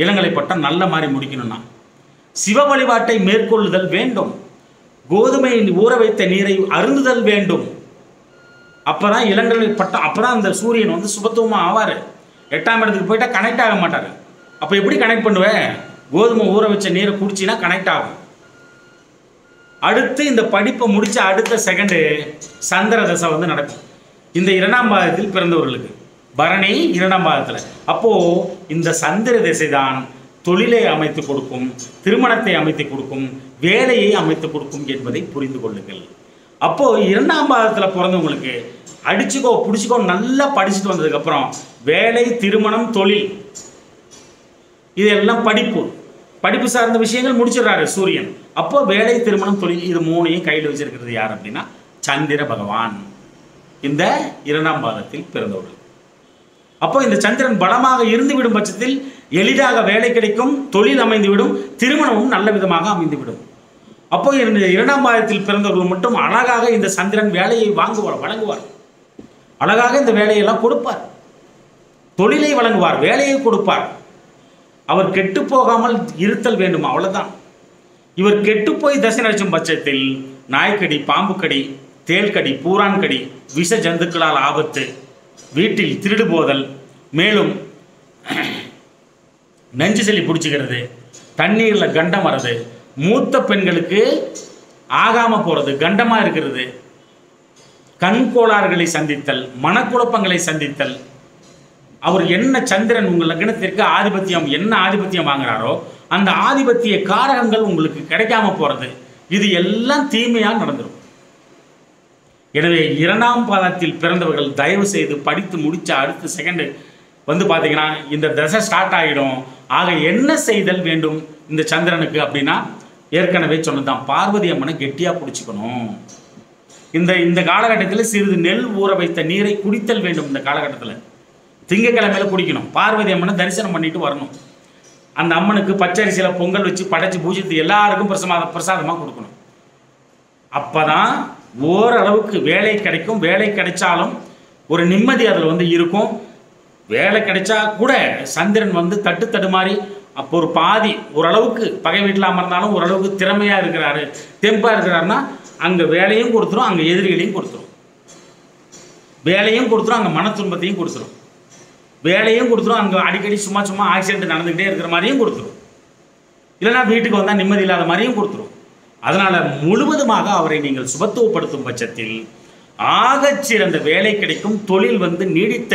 இளங்கலை பட்டம் நல்ல மாதிரி முடிக்கணும்னா சிவ வழிபாட்டை மேற்கொள்ளுதல் வேண்டும். கோதுமை ஊற வைத்த நீரை அருந்துதல் வேண்டும். அப்போதான் இளங்கலை பட்டம், அப்போதான் அந்த சூரியன் வந்து சுபத்துவமாக ஆவார். 8ஆம் இடத்துக்கு போயிட்டா கனெக்ட் ஆக மாட்டார். அப்போ எப்படி கனெக்ட் பண்ணுவேன்? கோதுமை ஊற வச்ச நீரை குடிச்சின்னா கனெக்ட் ஆகும். அடுத்து இந்த படிப்பை முடிச்ச அடுத்த செகண்டு சந்திர தசை வந்து நடக்கும். இந்த 2ஆம் பாதத்தில் பிறந்தவர்களுக்கு பரணி 2ஆம் பாதத்தில். அப்போது இந்த சந்திர திசை தான் தொழிலை அமைத்து கொடுக்கும், திருமணத்தை அமைத்து கொடுக்கும், வேலையை அமைத்து கொடுக்கும் என்பதை புரிந்து கொள்ளுங்கள். அப்போது 2ஆம் பாதத்தில் பிறந்தவங்களுக்கு அடிச்சுக்கோ பிடிச்சிக்கோ நல்லா படிச்சுட்டு வந்ததுக்கப்புறம் வேலை, திருமணம், தொழில் இதெல்லாம் படிப்பு சார்ந்த விஷயங்கள் முடிச்சிடுறாரு சூரியன். அப்போ வேலை, திருமணம், தொழில் இது 3ஐயும் கையில் வச்சிருக்கிறது யார் அப்படின்னா சந்திர பகவான், இந்த 2ஆம் பாதத்தில் பிறந்தவர்கள். அப்போ இந்த சந்திரன் பலமாக இருந்துவிடும் பட்சத்தில் எளிதாக வேலை கிடைக்கும், தொழில் அமைந்துவிடும், திருமணமும் நல்ல விதமாக அமைந்துவிடும். அப்போ இந்த 2ஆம் பாதத்தில் பிறந்தவர்கள் மட்டும் அழகாக இந்த சந்திரன் வேலையை வழங்குவார். அழகாக இந்த வேலையெல்லாம் கொடுப்பார், தொழிலை வழங்குவார், வேலையை கொடுப்பார். அவர் கெட்டு போகாமல் இருத்தல் வேண்டும், அவ்வளவுதான். இவர் கெட்டு போய் தசை நடச்சும் பட்சத்தில் நாய்க்கடி, பாம்புக்கடி, தேள்கடி, பூரான்கடி, விஷ ஜந்துக்களால் ஆபத்து, வீட்டில் திருடு போதல், மேலும் நெஞ்சு சளி பிடிச்சிக்கிறது, தண்ணீரில் கண்டம் வர்றது, மூத்த பெண்களுக்கு ஆகாம போகிறது, கண்டமாக இருக்கிறது, கண் கோளாறுகளை சந்தித்தல், மனக்குழப்பங்களை சந்தித்தல். அவர் என்ன சந்திரன் உங்கள் லக்னத்திற்கு ஆதிபத்தியம் என்ன ஆதிபத்தியம் வாங்குறாரோ அந்த ஆதிபத்திய காரகங்கள் உங்களுக்கு கிடைக்காம போகிறது, இது எல்லாம் தீமையாக நடந்துடும். எனவே 2ஆம் பாதத்தில் பிறந்தவர்கள் தயவு செய்து படித்து முடிச்ச அடுத்த செகண்டு வந்து பார்த்தீங்கன்னா இந்த தசை ஸ்டார்ட் ஆகிடும். ஆக என்ன செய்தல் வேண்டும் இந்த சந்திரனுக்கு அப்படின்னா ஏற்கனவே சொன்னதுதான், பார்வதி அம்மனை கெட்டியாக பிடிச்சிக்கணும். இந்த காலகட்டத்தில் சிறிது நெல் ஊற வைத்த நீரை குடித்தல் வேண்டும். இந்த காலகட்டத்தில் திங்கக்கிழமையில குடிக்கணும். பார்வதி அம்மனை தரிசனம் பண்ணிட்டு வரணும். அந்த அம்மனுக்கு பச்சரிசியில் பொங்கல் வச்சு படைச்சி பூஜித்து எல்லாருக்கும் பிரசாதமாக கொடுக்கணும். அப்போதான் ஓரளவுக்கு வேலை கிடைக்கும். வேலை கிடைச்சாலும் ஒரு நிம்மதி அதில் வந்து இருக்கும். வேலை கிடைச்சா கூட சந்திரன் வந்து தடுமாறி அப்போ ஒரு பாதி ஓரளவுக்கு பகை வீட்டில் அமர்ந்தாலும் ஓரளவுக்கு திறமையாக இருக்கிறாரு, தெம்பாக இருக்கிறாருன்னா அங்கே வேலையும் கொடுத்துரும், அங்கே எதிரிகளையும் கொடுத்துரும். வேலையும் கொடுத்துரும், அங்கே மன துன்பத்தையும் கொடுத்துரும். வேலையும் கொடுத்துரும், அங்கே அடிக்கடி சும்மா ஆக்சிடென்ட் நடந்துக்கிட்டே இருக்கிற மாதிரியும் கொடுத்துரும். இல்லைனா வீட்டுக்கு வந்தால் நிம்மதி இல்லாத மாதிரியும் கொடுத்துரும். அதனால் முழுவதுமாக அவரை நீங்கள் சுபத்துவப்படுத்தும் பட்சத்தில் ஆகச்சிறந்த வேலை கிடைக்கும். தொழில் வந்து நீடித்த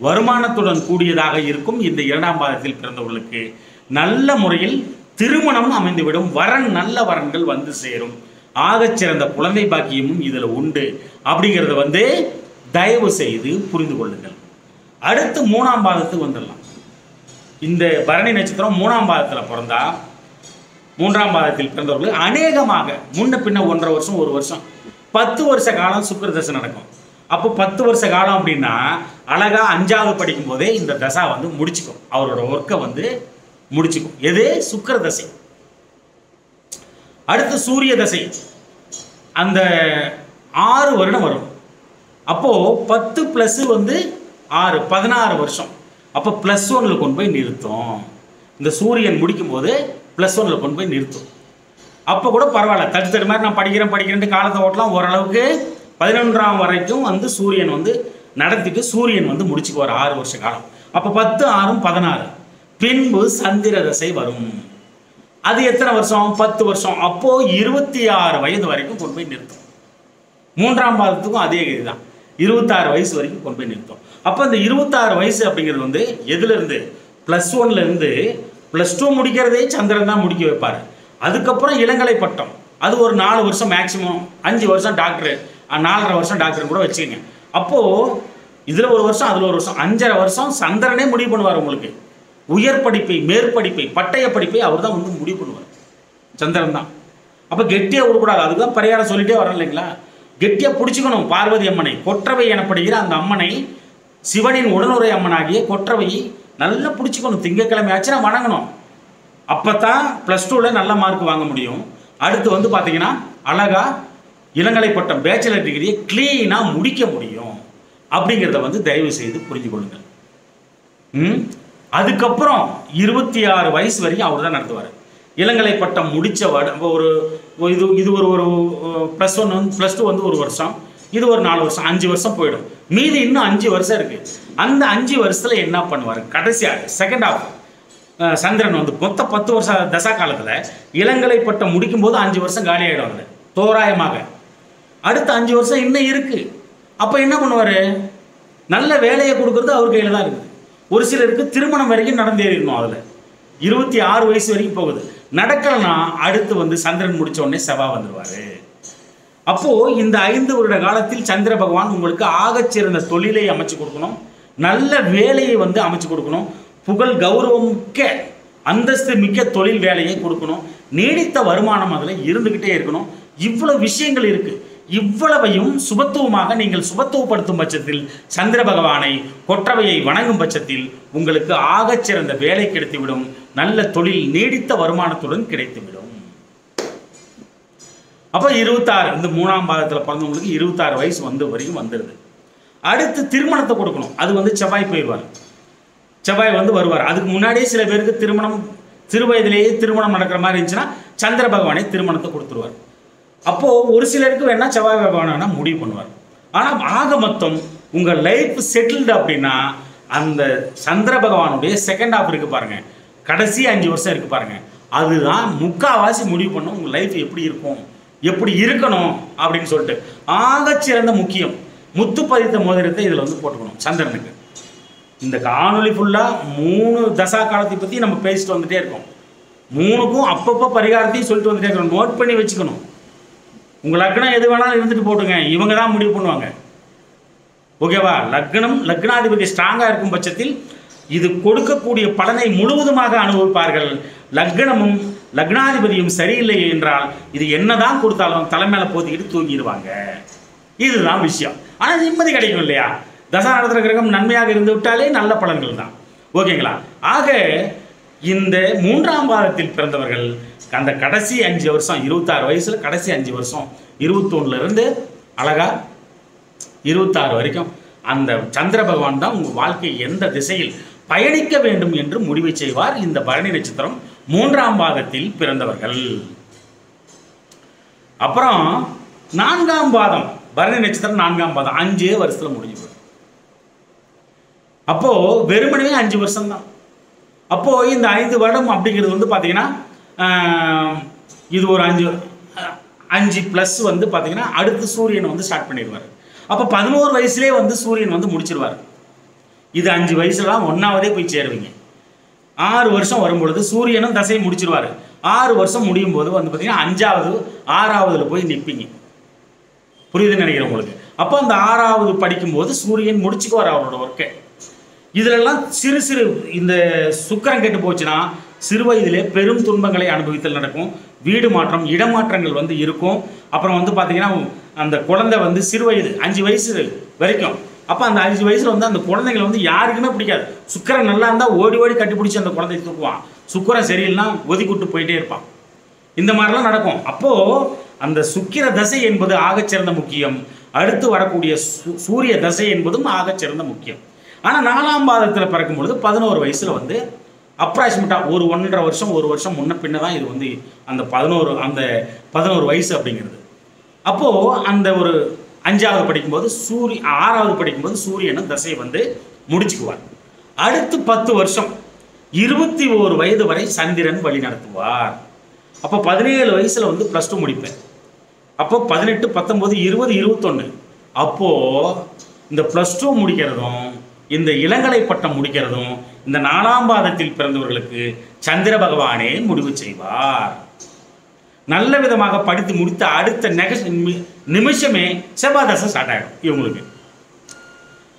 வருமானத்துடன் கூடியதாக இருக்கும். இந்த 2ஆம் பாதத்தில் பிறந்தவர்களுக்கு நல்ல முறையில் திருமணம் அமைந்துவிடும். நல்ல வரன்கள் வந்து சேரும். ஆகச்சிறந்த குழந்தை பாக்கியமும் இதில் உண்டு அப்படிங்கிறத வந்து தயவு செய்து புரிந்து கொள்ளுங்கள். அடுத்து 3ஆம் பாதத்துக்கு வந்துடலாம். இந்த பரணி நட்சத்திரம் 3ஆம் பாதத்தில் பிறந்தா 3ஆம் பாதத்தில் பிறந்தவர்கள் அநேகமாக முன்ன பின்ன 1.5 வருஷம் 1 வருஷம் 10 வருஷ காலம் சுக்கிர தசை நடக்கும். அப்போ 10 வருஷ காலம் அப்படின்னா அழகா 5ஆவது படிக்கும் போதே இந்த தசா வந்து முடிச்சுக்கும். அவரோட ஒர்க்கை வந்து முடிச்சுக்கும். எது? சுக்கிர தசை. அடுத்து சூரிய தசை அந்த 6 வருடம் வரும். அப்போ 10 + வந்து 6 16 வருஷம். அப்போ +1 கொண்டு போய் நிறுத்தும். இந்த சூரியன் முடிக்கும் போது +1 கொண்டு போய் நிறுத்தும். அப்போ கூட பரவாயில்ல, தட்டு மாதிரி நான் படிக்கிறேன்ட்டு காலத்தை ஓட்டலாம். ஓரளவுக்கு 11ஆம் வரைக்கும் வந்து சூரியன் வந்து நடத்திட்டு சூரியன் வந்து முடிச்சுக்குவார் 6 வருஷ காலம். அப்போ 10 6 16 பின்பு சந்திர தசை வரும். அது எத்தனை வருஷம்? 10 வருஷம். அப்போ 26 வயது வரைக்கும் கொண்டு போய் நிறுத்தும். 3ஆம் பாதத்துக்கும் அதே இதுதான், 26 வயசு வரைக்கும் கொண்டு போய் நிறுத்தும். அப்போ இந்த 26 வயசு அப்படிங்கிறது வந்து எதுலேருந்து? +1 +2 முடிக்கிறதே சந்திரன் தான் முடிக்க வைப்பார். அதுக்கப்புறம் இளங்கலை பட்டம், அது ஒரு 4 வருஷம் மேக்சிமம், 5 வருஷம் டாக்டரு, 4.5 வருஷம் டாக்டர் கூட வச்சுக்கோங்க. அப்போது இதில் 1 வருஷம் அதில் 1 வருஷம் 5.5 வருஷம் சந்திரனே முடிவு பண்ணுவார். உங்களுக்கு உயர் படிப்பை, மேற்படிப்பை, பட்டய படிப்பை அவர் தான் வந்து முடிவு பண்ணுவார், சந்திரன் தான். அப்போ கெட்டியாக விடக்கூடாது. அதுதான் பரிகாரம் சொல்லிட்டே வரேன் இல்லைங்களா? கெட்டியாக பிடிச்சிக்கணும். பார்வதி அம்மனை, கொற்றவை எனப்படுகிற அந்த அம்மனை, சிவனின் உடனுரை அம்மனாகிய கொற்றவையை நல்லா பிடிச்சிக்கணும். திங்கக்கிழமை ஆச்சுன்னா வணங்கணும். அப்போ தான் +2ல் நல்ல மார்க் வாங்க முடியும். அடுத்து வந்து பார்த்தீங்கன்னா அழகாக இளங்கலை பட்டம், பேச்சுலர் டிகிரியை க்ளீனாக முடிக்க முடியும். அப்படிங்கிறத வந்து தயவு செய்து புரிஞ்சு கொள்ளுங்கள். அதுக்கப்புறம் 26 வயசு வரைக்கும் அவர் தான் நடத்துவார். இளங்கலை பட்டம் முடித்த ஒரு இது ஒரு +2 வந்து 1 வருஷம், இது ஒரு 4 வருஷம், 5 வருஷம் போயிடும். மீதி இன்னும் 5 வருஷம் இருக்குது. அந்த 5 வருஷத்தில் என்ன பண்ணுவார்? கடைசியாக செகண்ட் ஹாஃப் சந்திரன் வந்து மொத்த 10 வருஷ தசா காலத்தில் இளங்கலை பட்டம் முடிக்கும் போது 5 வருஷம் காலி ஆகிடும். அதில் தோராயமாக அடுத்த 5 வருஷம் இன்னும் இருக்கு. அப்போ என்ன பண்ணுவார்? நல்ல வேலையை கொடுக்கறது அவர் கையில் தான் இருக்குது. ஒரு சிலருக்கு திருமணம் வரைக்கும் நடந்தேறிடணும். அதில் 26 வயசு வரைக்கும் போகுது. நடக்கலைன்னா அடுத்து வந்து சந்திரன் முடிச்ச உடனே செவ்வாய் வந்துடுவார். அப்போ இந்த 5 வருட காலத்தில் சந்திர பகவான் உங்களுக்கு ஆகச்சிறந்த தொழிலை அமைச்சு கொடுக்கணும், நல்ல வேலையை வந்து அமைச்சு கொடுக்கணும், புகழ் கௌரவம் மிக்க அந்தஸ்து மிக்க தொழில் வேலையை கொடுக்கணும், நீடித்த வருமானம் அதில் இருந்துக்கிட்டே இருக்கணும். இவ்வளவு விஷயங்கள் இருக்கு. இவ்வளவையும் சுபத்துவமாக நீங்கள் சுபத்துவப்படுத்தும் பட்சத்தில், சந்திர பகவானை கொற்றவையை வணங்கும் பட்சத்தில் உங்களுக்கு ஆகச்சிறந்த வேலை கிடைத்துவிடும், நல்ல தொழில் நீடித்த வருமானத்துடன் கிடைத்துவிடும். அப்போ 26 இந்த 3ஆம் பாதத்தில் பிறந்தவங்களுக்கு 26 வயசு வந்து வரைக்கும் வந்துடுது. அடுத்து திருமணத்தை கொடுக்கணும். அது வந்து செவ்வாய் போயிடுவார். செவ்வாய் வந்து வருவார். அதுக்கு முன்னாடியே சில பேருக்கு திருமணம் சிறு வயதிலேயே திருமணம் நடக்கிற மாதிரி இருந்துச்சுன்னா சந்திர பகவானை திருமணத்தை கொடுத்துருவார். அப்போது ஒரு சிலருக்கு வேணா செவ்வாய் பகவான் வேணால் முடிவு பண்ணுவார். ஆனால் ஆக மொத்தம் உங்கள் லைஃப் செட்டில்டு அப்படின்னா அந்த சந்திர பகவானுடைய செகண்ட் ஹாஃப் இருக்குது பாருங்கள், கடைசி 5 வருஷம் இருக்குது பாருங்கள், அதுதான் முக்கால்வாசி முடிவு பண்ணும் உங்கள் லைஃப் எப்படி இருக்கும், எப்படி இருக்கணும் அப்படின்னு சொல்லிட்டு. ஆகச்சிறந்த முக்கியம் முத்து பதித்த மோதிரத்தை இதில் வந்து போட்டுக்கணும் சந்திரனுக்கு. இந்த காணொலி ஃபுல்லாக 3 தசா காலத்தை பற்றி நம்ம பேசிட்டு வந்துட்டே இருக்கோம். 3க்கும் அப்பப்போ பரிகாரத்தையும் சொல்லிட்டு வந்துட்டே இருக்கணும். நோட் பண்ணி வச்சுக்கணும். உங்கள் லக்னம் எது வேணாலும் இருந்துட்டு போட்டுங்க, இவங்க தான் முடிவு பண்ணுவாங்க. ஓகேவா? லக்னாதிபதி ஸ்ட்ராங்காக இருக்கும் பட்சத்தில் இது கொடுக்கக்கூடிய பலனை முழுவதுமாக அனுபவிப்பார்கள். லக்னமும் லக்னாதிபதியும் சரியில்லை என்றால் இது என்னதான் கொடுத்தாலும் தலைமையில போத்திக்கிட்டு தூங்கிடுவாங்க. இதுதான் விஷயம். ஆனால் நிம்மதி கிடைக்கும் இல்லையா? தசா நடத்துகிற கிரகம் நன்மையாக இருந்து விட்டாலே நல்ல பலன்கள் தான். ஓகேங்களா? ஆக இந்த 3ஆம் பாதத்தில் பிறந்தவர்கள் அந்த கடைசி 5 வருஷம் 26 வயசுல கடைசி 5 வருஷம் 21 இருந்து அழகா 26 வரைக்கும் அந்த சந்திர பகவான் தான் உங்கள் வாழ்க்கை எந்த திசையில் பயணிக்க வேண்டும் என்று முடிவை செய்வார். இந்த பரணி நட்சத்திரம் 3ஆம் பாதத்தில் பிறந்தவர்கள். அப்புறம் 4ஆம் பாதம் பரணி நட்சத்திரம் 4ஆம் பாதம் 5 வருஷத்தில் முடிஞ்சு போயிடும். அப்போ வெறுமனே 5 வருஷம் தான். அப்போ இந்த 5 வருடம் அப்படிங்கிறது வந்து பார்த்தீங்கன்னா இது ஒரு 5 ப்ளஸ் வந்து பார்த்தீங்கன்னா அடுத்து சூரியன் வந்து ஸ்டார்ட் பண்ணிடுவார். அப்போ 11 வயசுலேயே வந்து சூரியன் வந்து முடிச்சிருவார். இது 5 வயசுலாம் 1ஆவதே போய் சேருவீங்க. 6 வருஷம் வரும்பொழுது சூரியனும் தசையை முடிச்சிருவார். 6 வருஷம் முடியும் போது வந்து பார்த்தீங்கன்னா 5ஆவது 6ஆவதுல போய் நிற்பீங்க. புரியுதுன்னு நினைக்கிறேன் உங்களுக்கு. அப்போ அந்த 6ஆவது படிக்கும்போது சூரியன் முடிச்சுக்குவார் அவரோட ஒர்க்கை. இதிலெல்லாம் சிறு சிறு இந்த சுக்கிரன் கெட்டு போச்சுன்னா சிறு வயதிலே பெரும் துன்பங்களை அனுபவித்தல் நடக்கும். வீடு மாற்றம் இடமாற்றங்கள் வந்து இருக்கும். அப்புறம் வந்து பார்த்தீங்கன்னா அந்த குழந்தை வந்து சிறு வயது 5 வயசு வரைக்கும். அப்போ அந்த 5 வயசில் வந்து அந்த குழந்தைங்களை வந்து யாருக்குமே பிடிக்காது. சுக்கிரன் நல்லா இருந்தால் ஓடி ஓடி கட்டி பிடிச்சி அந்த குழந்தைய தூக்குவான். சுக்கிரன் சரியில்லைனா ஒதுக்கிட்டு போயிட்டே இருப்பான். இந்த மாதிரிலாம் நடக்கும். அப்போது அந்த சுக்கிர தசை என்பது ஆகச்சிறந்த முக்கியம். அடுத்து வரக்கூடிய சூரிய தசை என்பதும் ஆகச்சிறந்த முக்கியம். ஆனால் 4ஆம் பாதத்தில் பிறக்கும் பொழுது 11 வயசில் வந்து அப்ராக்சிமேட்டாக ஒரு 1.5 வருஷம் 1 வருஷம் முன்ன பின்ன தான் இது வந்து அந்த 11 வயசு அப்படிங்கிறது. அப்போது அந்த ஒரு 5ஆவது படிக்கும்போது 6ஆவது படிக்கும்போது சூரியனும் தசையை வந்து முடிச்சுக்குவார். அடுத்து 10 வருஷம் 21 வயது வரை சந்திரன் வழி நடத்துவார். அப்போ 17 வயசில் வந்து +2 முடிப்பேன். அப்போ 18 19 20 21 அப்போது இந்த +2 முடிக்கிறதும் இந்த இளங்கலை பட்டம் முடிக்கிறதும் இந்த 4ஆம் பாதத்தில் பிறந்தவர்களுக்கு சந்திர பகவானே முடிவு செய்வார். நல்ல விதமாக படித்து முடித்த அடுத்த நிமிஷமே செவ்வாய் தசை ஸ்டார்ட் ஆகிடும் இவங்களுக்கு.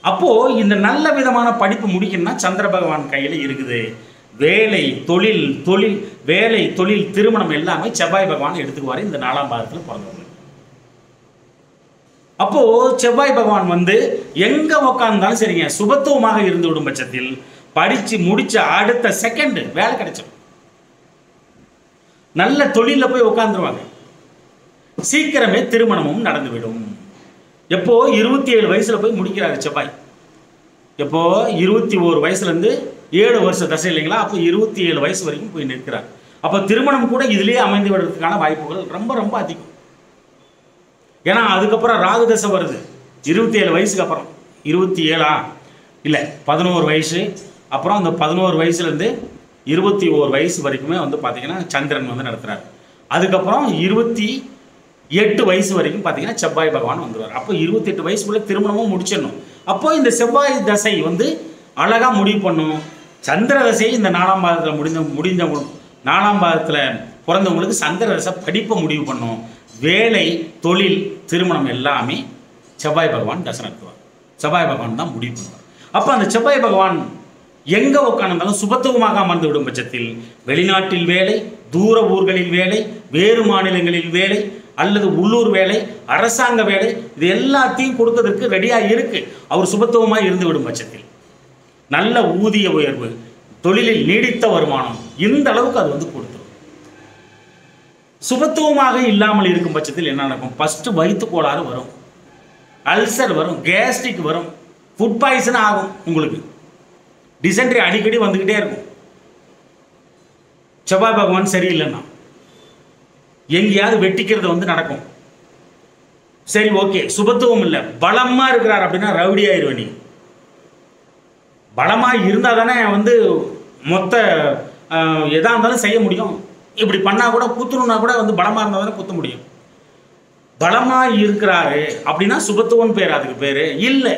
அப்போது இந்த நல்ல விதமான படிப்பு முடிக்கணும்னா சந்திர பகவான் கையில் இருக்குது. வேலை தொழில் திருமணம் எல்லாமே செவ்வாய் பகவான் எடுத்துக்குவார் இந்த 4ஆம் பாதத்தில் பிறந்தவங்க. அப்போது செவ்வாய் பகவான் வந்து எங்கே உக்காந்தாலும் சரிங்க, சுபத்துவமாக இருந்து விடும் பட்சத்தில் படித்து முடித்த அடுத்த செகண்டு வேலை கிடைச்சிடும். நல்ல தொழிலில் போய் உட்காந்துருவாங்க. சீக்கிரமே திருமணமும் நடந்துவிடும். எப்போ 27 வயசில் போய் முடிக்கிறாரு செவ்வாய். எப்போ 21 வயசுலேருந்து 7 வருஷ தசை இல்லைங்களா? அப்போ 27 வயசு வரைக்கும் போய் நிற்கிறார். அப்போ திருமணம் கூட இதிலே அமைந்து விடுறதுக்கான வாய்ப்புகள் ரொம்ப ரொம்ப அதிகம். ஏன்னா அதுக்கப்புறம் ராகு தசை வருது 27 வயசுக்கு அப்புறம். 27 இல்லை 11 வயசு. அப்புறம் அந்த 11 வயசுலேருந்து 21 வயசு வரைக்குமே வந்து பார்த்தீங்கன்னா சந்திரன் வந்து நடத்துகிறார். அதுக்கப்புறம் 28 வயசு வரைக்கும் பார்த்தீங்கன்னா செவ்வாய் பகவான் வந்துடுவார். அப்போ 28 வயசுக்குள்ளே திருமணமும் முடிச்சிடணும். அப்போ இந்த செவ்வாய் தசை வந்து அழகாக முடிவு பண்ணும். சந்திர தசை இந்த 4ஆம் பாதத்தில் முடிஞ்சவங்க 4ஆம் பாதத்தில் பிறந்தவங்களுக்கு சந்திர தசை படிப்பை முடிவு பண்ணும். வேலை, தொழில், திருமணம் எல்லாமே செவ்வாய் பகவான் தசை நடத்துவார். செவ்வாய் பகவான் தான் முடிவு பண்ணுவார். அப்போ அந்த செவ்வாய் பகவான் எங்கே உட்கார்ந்தாலும் சுபத்துவமாக அமர்ந்து விடும் பட்சத்தில் வெளிநாட்டில் வேலை, தூர ஊர்களில் வேலை, வேறு மாநிலங்களில் வேலை அல்லது உள்ளூர் வேலை, அரசாங்க வேலை, இது எல்லாத்தையும் கொடுக்கறதுக்கு ரெடியாக இருக்கு. அவர் சுபத்துவமாக இருந்து விடும் பட்சத்தில் நல்ல ஊதிய உயர்வு, தொழிலில் நீடித்த வருமானம், இந்த அளவுக்கு அது வந்து கொடுத்துரும். சுபத்துவமாக இல்லாமல் இருக்கும் பட்சத்தில் என்ன நடக்கும்? ஃபர்ஸ்ட் வயிற்று கோளாறு வரும், அல்சர் வரும், கேஸ்ட்ரிக் வரும், ஃபுட் பாய்சன் ஆகும். உங்களுக்கு டிசென்ட்ரி அடிக்கடி வந்துக்கிட்டே இருக்கும். செவ்வாய் பகவான் சரியில்லைன்னா எங்கேயாவது வெட்டிக்கிறது வந்து நடக்கும். சரி, ஓகே, சுபத்துவம் இல்லை, பலமாக இருக்கிறார் அப்படின்னா ரவுடி ஆயிடுவேன். நீ பலமாக இருந்தால் தானே வந்து மொத்த எதாக இருந்தாலும் செய்ய முடியும். இப்படி பண்ணால் கூட குத்துணுன்னா கூட வந்து பலமாக இருந்தால் தானே குத்த முடியும். பலமாக இருக்கிறாரு அப்படின்னா சுபத்துவம் பேர், அதுக்கு பேர் இல்லை.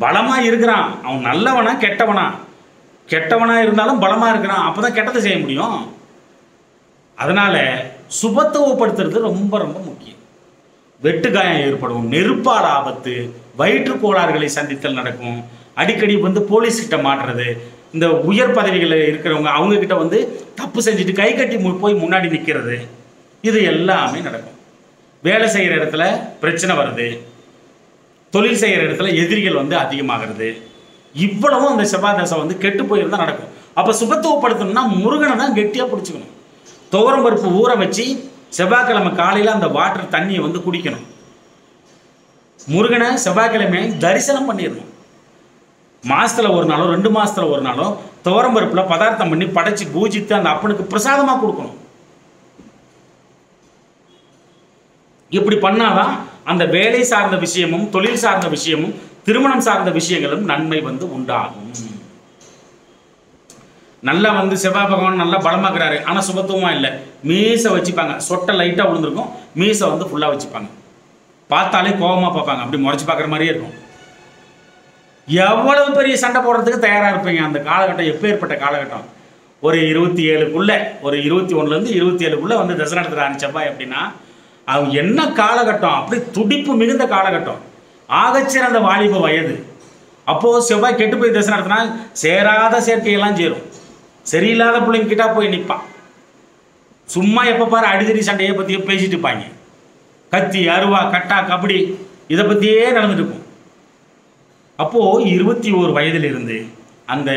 பலமாக இருக்கிறான், அவன் நல்லவனா கெட்டவனா? கெட்டவனா இருந்தாலும் பலமாக இருக்கிறான், அப்போ தான் கெட்டதை செய்ய முடியும். அதனால் சுபத்துவப்படுத்துறது ரொம்ப ரொம்ப முக்கியம். வெட்டுக்காயம் ஏற்படும், நெருப்பால் ஆபத்து, வயிற்று கோளாறுகளை சந்தித்தல் நடக்கும். அடிக்கடி வந்து போலீஸ்கிட்ட மாட்டுறது, இந்த உயர் பதவிகளில் இருக்கிறவங்க அவங்கக்கிட்ட வந்து தப்பு செஞ்சுட்டு கை கட்டி போய் முன்னாடி நிற்கிறது, இது எல்லாமே நடக்கும். வேலை செய்கிற இடத்துல பிரச்சனை வருது, தொழில் செய்கிற இடத்துல எதிரிகள் வந்து அதிகமாகிறது. இவ்வளவும் அந்த செவ்வாய் தசை வந்து கெட்டு போயிருந்தால் நடக்கும். அப்போ சுபத்துவப்படுத்தணும்னா முருகனை தான் கெட்டியாக பிடிச்சிக்கணும். துவரம் பருப்பு ஊற வச்சு செவ்வாய்க்கிழமை காலையில் அந்த வாட்டர் தண்ணியை வந்து குடிக்கணும். முருகனை செவ்வாய்க்கிழமை தரிசனம் பண்ணிடணும். மாதத்தில் ஒரு நாளோ 2 மாதத்தில் ஒரு நாளோ துவரம் பருப்பில் பதார்த்தம் பண்ணி படைச்சி பூஜித்து அந்த அப்பனுக்கு பிரசாதமாக கொடுக்கணும். இப்படி பண்ணாதான் அந்த வேலை சார்ந்த விஷயமும், தொழில் சார்ந்த விஷயமும், திருமணம் சார்ந்த விஷயங்களும் நன்மை வந்து உண்டாகும். நல்லா வந்து செவ்வாய் பகவான் நல்லா பலமாக்குறாரு, ஆனால் சுபத்துவமாக இல்லை. மீசை வச்சுப்பாங்க, சொட்டை லைட்டாக விழுந்திருக்கும், மீசை வந்து ஃபுல்லாக வச்சுப்பாங்க. பார்த்தாலே கோபமாக பார்ப்பாங்க, அப்படி முறைச்சி பார்க்குற மாதிரியே இருக்கும். எவ்வளவு பெரிய சண்டை போடுறதுக்கு தயாராக இருப்பீங்க. அந்த காலகட்டம் எப்பேற்பட்ட காலகட்டம்? ஒரு 27க்குள்ளே, ஒரு 21லேருந்து 27க்குள்ளே வந்து தசை நடத்துகிறாரு செவ்வாய் அப்படின்னா அவங்க என்ன காலகட்டம்? அப்படி துடிப்பு மிகுந்த காலகட்டம், ஆகச்சிறந்த வாலிப வயது. அப்போது செவ்வாய் கெட்டு போய் தசை நடத்தினா சேராத சேர்க்கையெல்லாம் சேரும். சரியில்லாத பிள்ளைங்கிட்ட போய் நிற்பான். சும்மா எப்போ பாரு அடிதடி சண்டையை பற்றியே பேசிட்டு இருப்பாங்க. கத்தி, அருவா, கட்டா, கபடி, இதை பற்றியே நடந்துட்டு இருக்கும். அப்போது 21 வயதிலிருந்து அந்த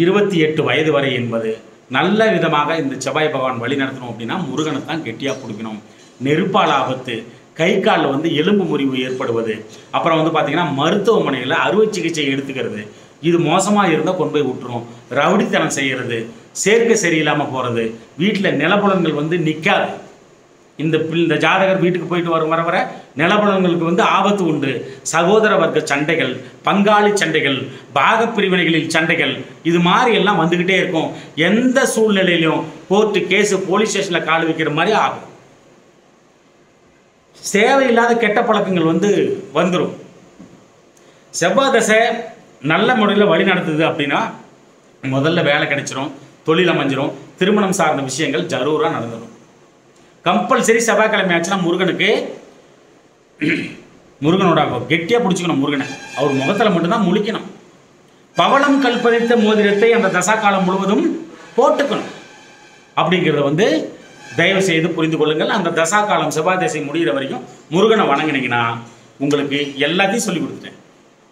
28 வயது வரை என்பது நல்ல விதமாக இந்த செவ்வாய் பகவான் வழி நடத்தணும் அப்படின்னா முருகனை தான் கெட்டியாக பிடிக்கணும். நெருப்பால் ஆபத்து, கை காலில் வந்து எலும்பு முறிவு ஏற்படுவது, அப்புறம் வந்து பார்த்திங்கன்னா மருத்துவமனையில் அறுவை சிகிச்சை எடுத்துக்கிறது, இது மோசமாக இருந்தால் கொண்டு போய் விட்டுரும். ரவுடித்தனம் செய்கிறது, சேர்க்கை சரியில்லாமல் போகிறது, வீட்டில் நிலப்புலன்கள் வந்து நிற்காது. இந்த ஜாதகர் வீட்டுக்கு போயிட்டு வர வர நிலப்புலன்களுக்கு வந்து ஆபத்து உண்டு. சகோதர வர்க்க சண்டைகள், பங்காளி சண்டைகள், பாகப்பிரிவினைகளில் சண்டைகள், இது மாதிரி எல்லாம் வந்துக்கிட்டே இருக்கும். எந்த சூழ்நிலையிலும் கோர்ட்டு கேஸு, போலீஸ் ஸ்டேஷனில் கால் வைக்கிற மாதிரி ஆகும். தேவையில்லாத கெட்ட பழக்கங்கள் வந்து வந்துடும். செவ்வாய் தசை நல்ல முறையில் வழி நடத்துது அப்படின்னா முதல்ல வேலை கிடைச்சிரும், தொழில் அமைஞ்சிரும், திருமணம் சார்ந்த விஷயங்கள் ஜரூராக நடந்துடும். கம்பல்சரி செவ்வாய்க்கிழமை ஆச்சுன்னா முருகனோட கெட்டியாக பிடிச்சிக்கணும். முருகனை அவர் முகத்தில் மட்டும்தான் முழிக்கணும். பவளம் கல்பதித்த மோதிரத்தை அந்த தசா காலம் முழுவதும் போட்டுக்கணும் அப்படிங்கிறத வந்து தயவு செய்து புரிந்து கொள்ளுங்கள். அந்த தசா காலம் செவ்வாய் தசை முடிகிற வரைக்கும் முருகனை வணங்கினீங்கன்னா உங்களுக்கு எல்லாத்தையும் சொல்லி கொடுத்துட்டேன்.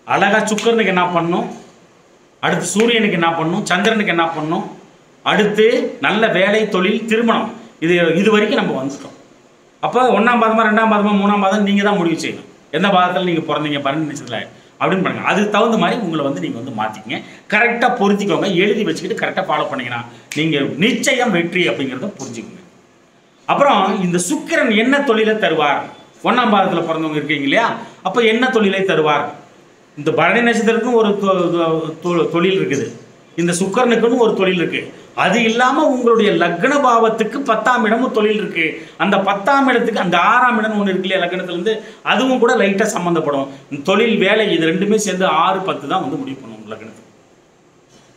அழகாக சுக்கரனுக்கு என்ன பண்ணணும், அடுத்து சூரியனுக்கு என்ன பண்ணணும், சந்திரனுக்கு என்ன பண்ணணும், அடுத்து நல்ல வேலை, தொழில், திருமணம், இது வரைக்கும் நம்ம வந்துட்டோம். அப்போ 1ஆம் பாதமா 2ஆம் பாதமா 3ஆம் பாதம் நீங்கள் தான் முடிவு செய்யணும். எந்த பாதத்தில் நீங்கள் பிறந்தீங்க, பரணி நட்சத்திரத்தில் அப்படின்னு பண்ணுங்க. அதுக்கு தகுந்த மாதிரி உங்களை வந்து நீங்கள் வந்து மாற்றிக்கிங்க, கரெக்டாக பொருத்திக்கோங்க, எழுதி வச்சுக்கிட்டு கரெக்டாக ஃபாலோ பண்ணிங்கன்னா நீங்கள் நிச்சயம் வெற்றி அப்படிங்கிறத புரிஞ்சுக்கோங்க. அப்புறம் இந்த சுக்கிரன் என்ன தொழிலை தருவார்? 1ஆம் பாதத்தில் பிறந்தவங்க இருக்கீங்க இல்லையா, அப்போ என்ன தொழிலை தருவார்? இந்த பரணி நட்சத்திரத்துக்கும் ஒரு தொழில் இருக்குது, இந்த சுக்கிரனுக்குன்னு ஒரு தொழில் இருக்கு. அது இல்லாம உங்களுடைய லக்ன பாவத்துக்கு 10ஆம் இடமும் தொழில் இருக்கு. அந்த 10ஆம் இடத்துக்கு அந்த 6ஆம் இடம் ஒன்று இருக்கு இல்லையா லக்னத்துல இருந்து, அதுவும் கூட லைட்டா சம்பந்தப்படும். தொழில் வேலை இது ரெண்டுமே சேர்ந்து 6 10 தான் வந்து முடிவு பண்ணுவோம் லக்னத்துக்கு.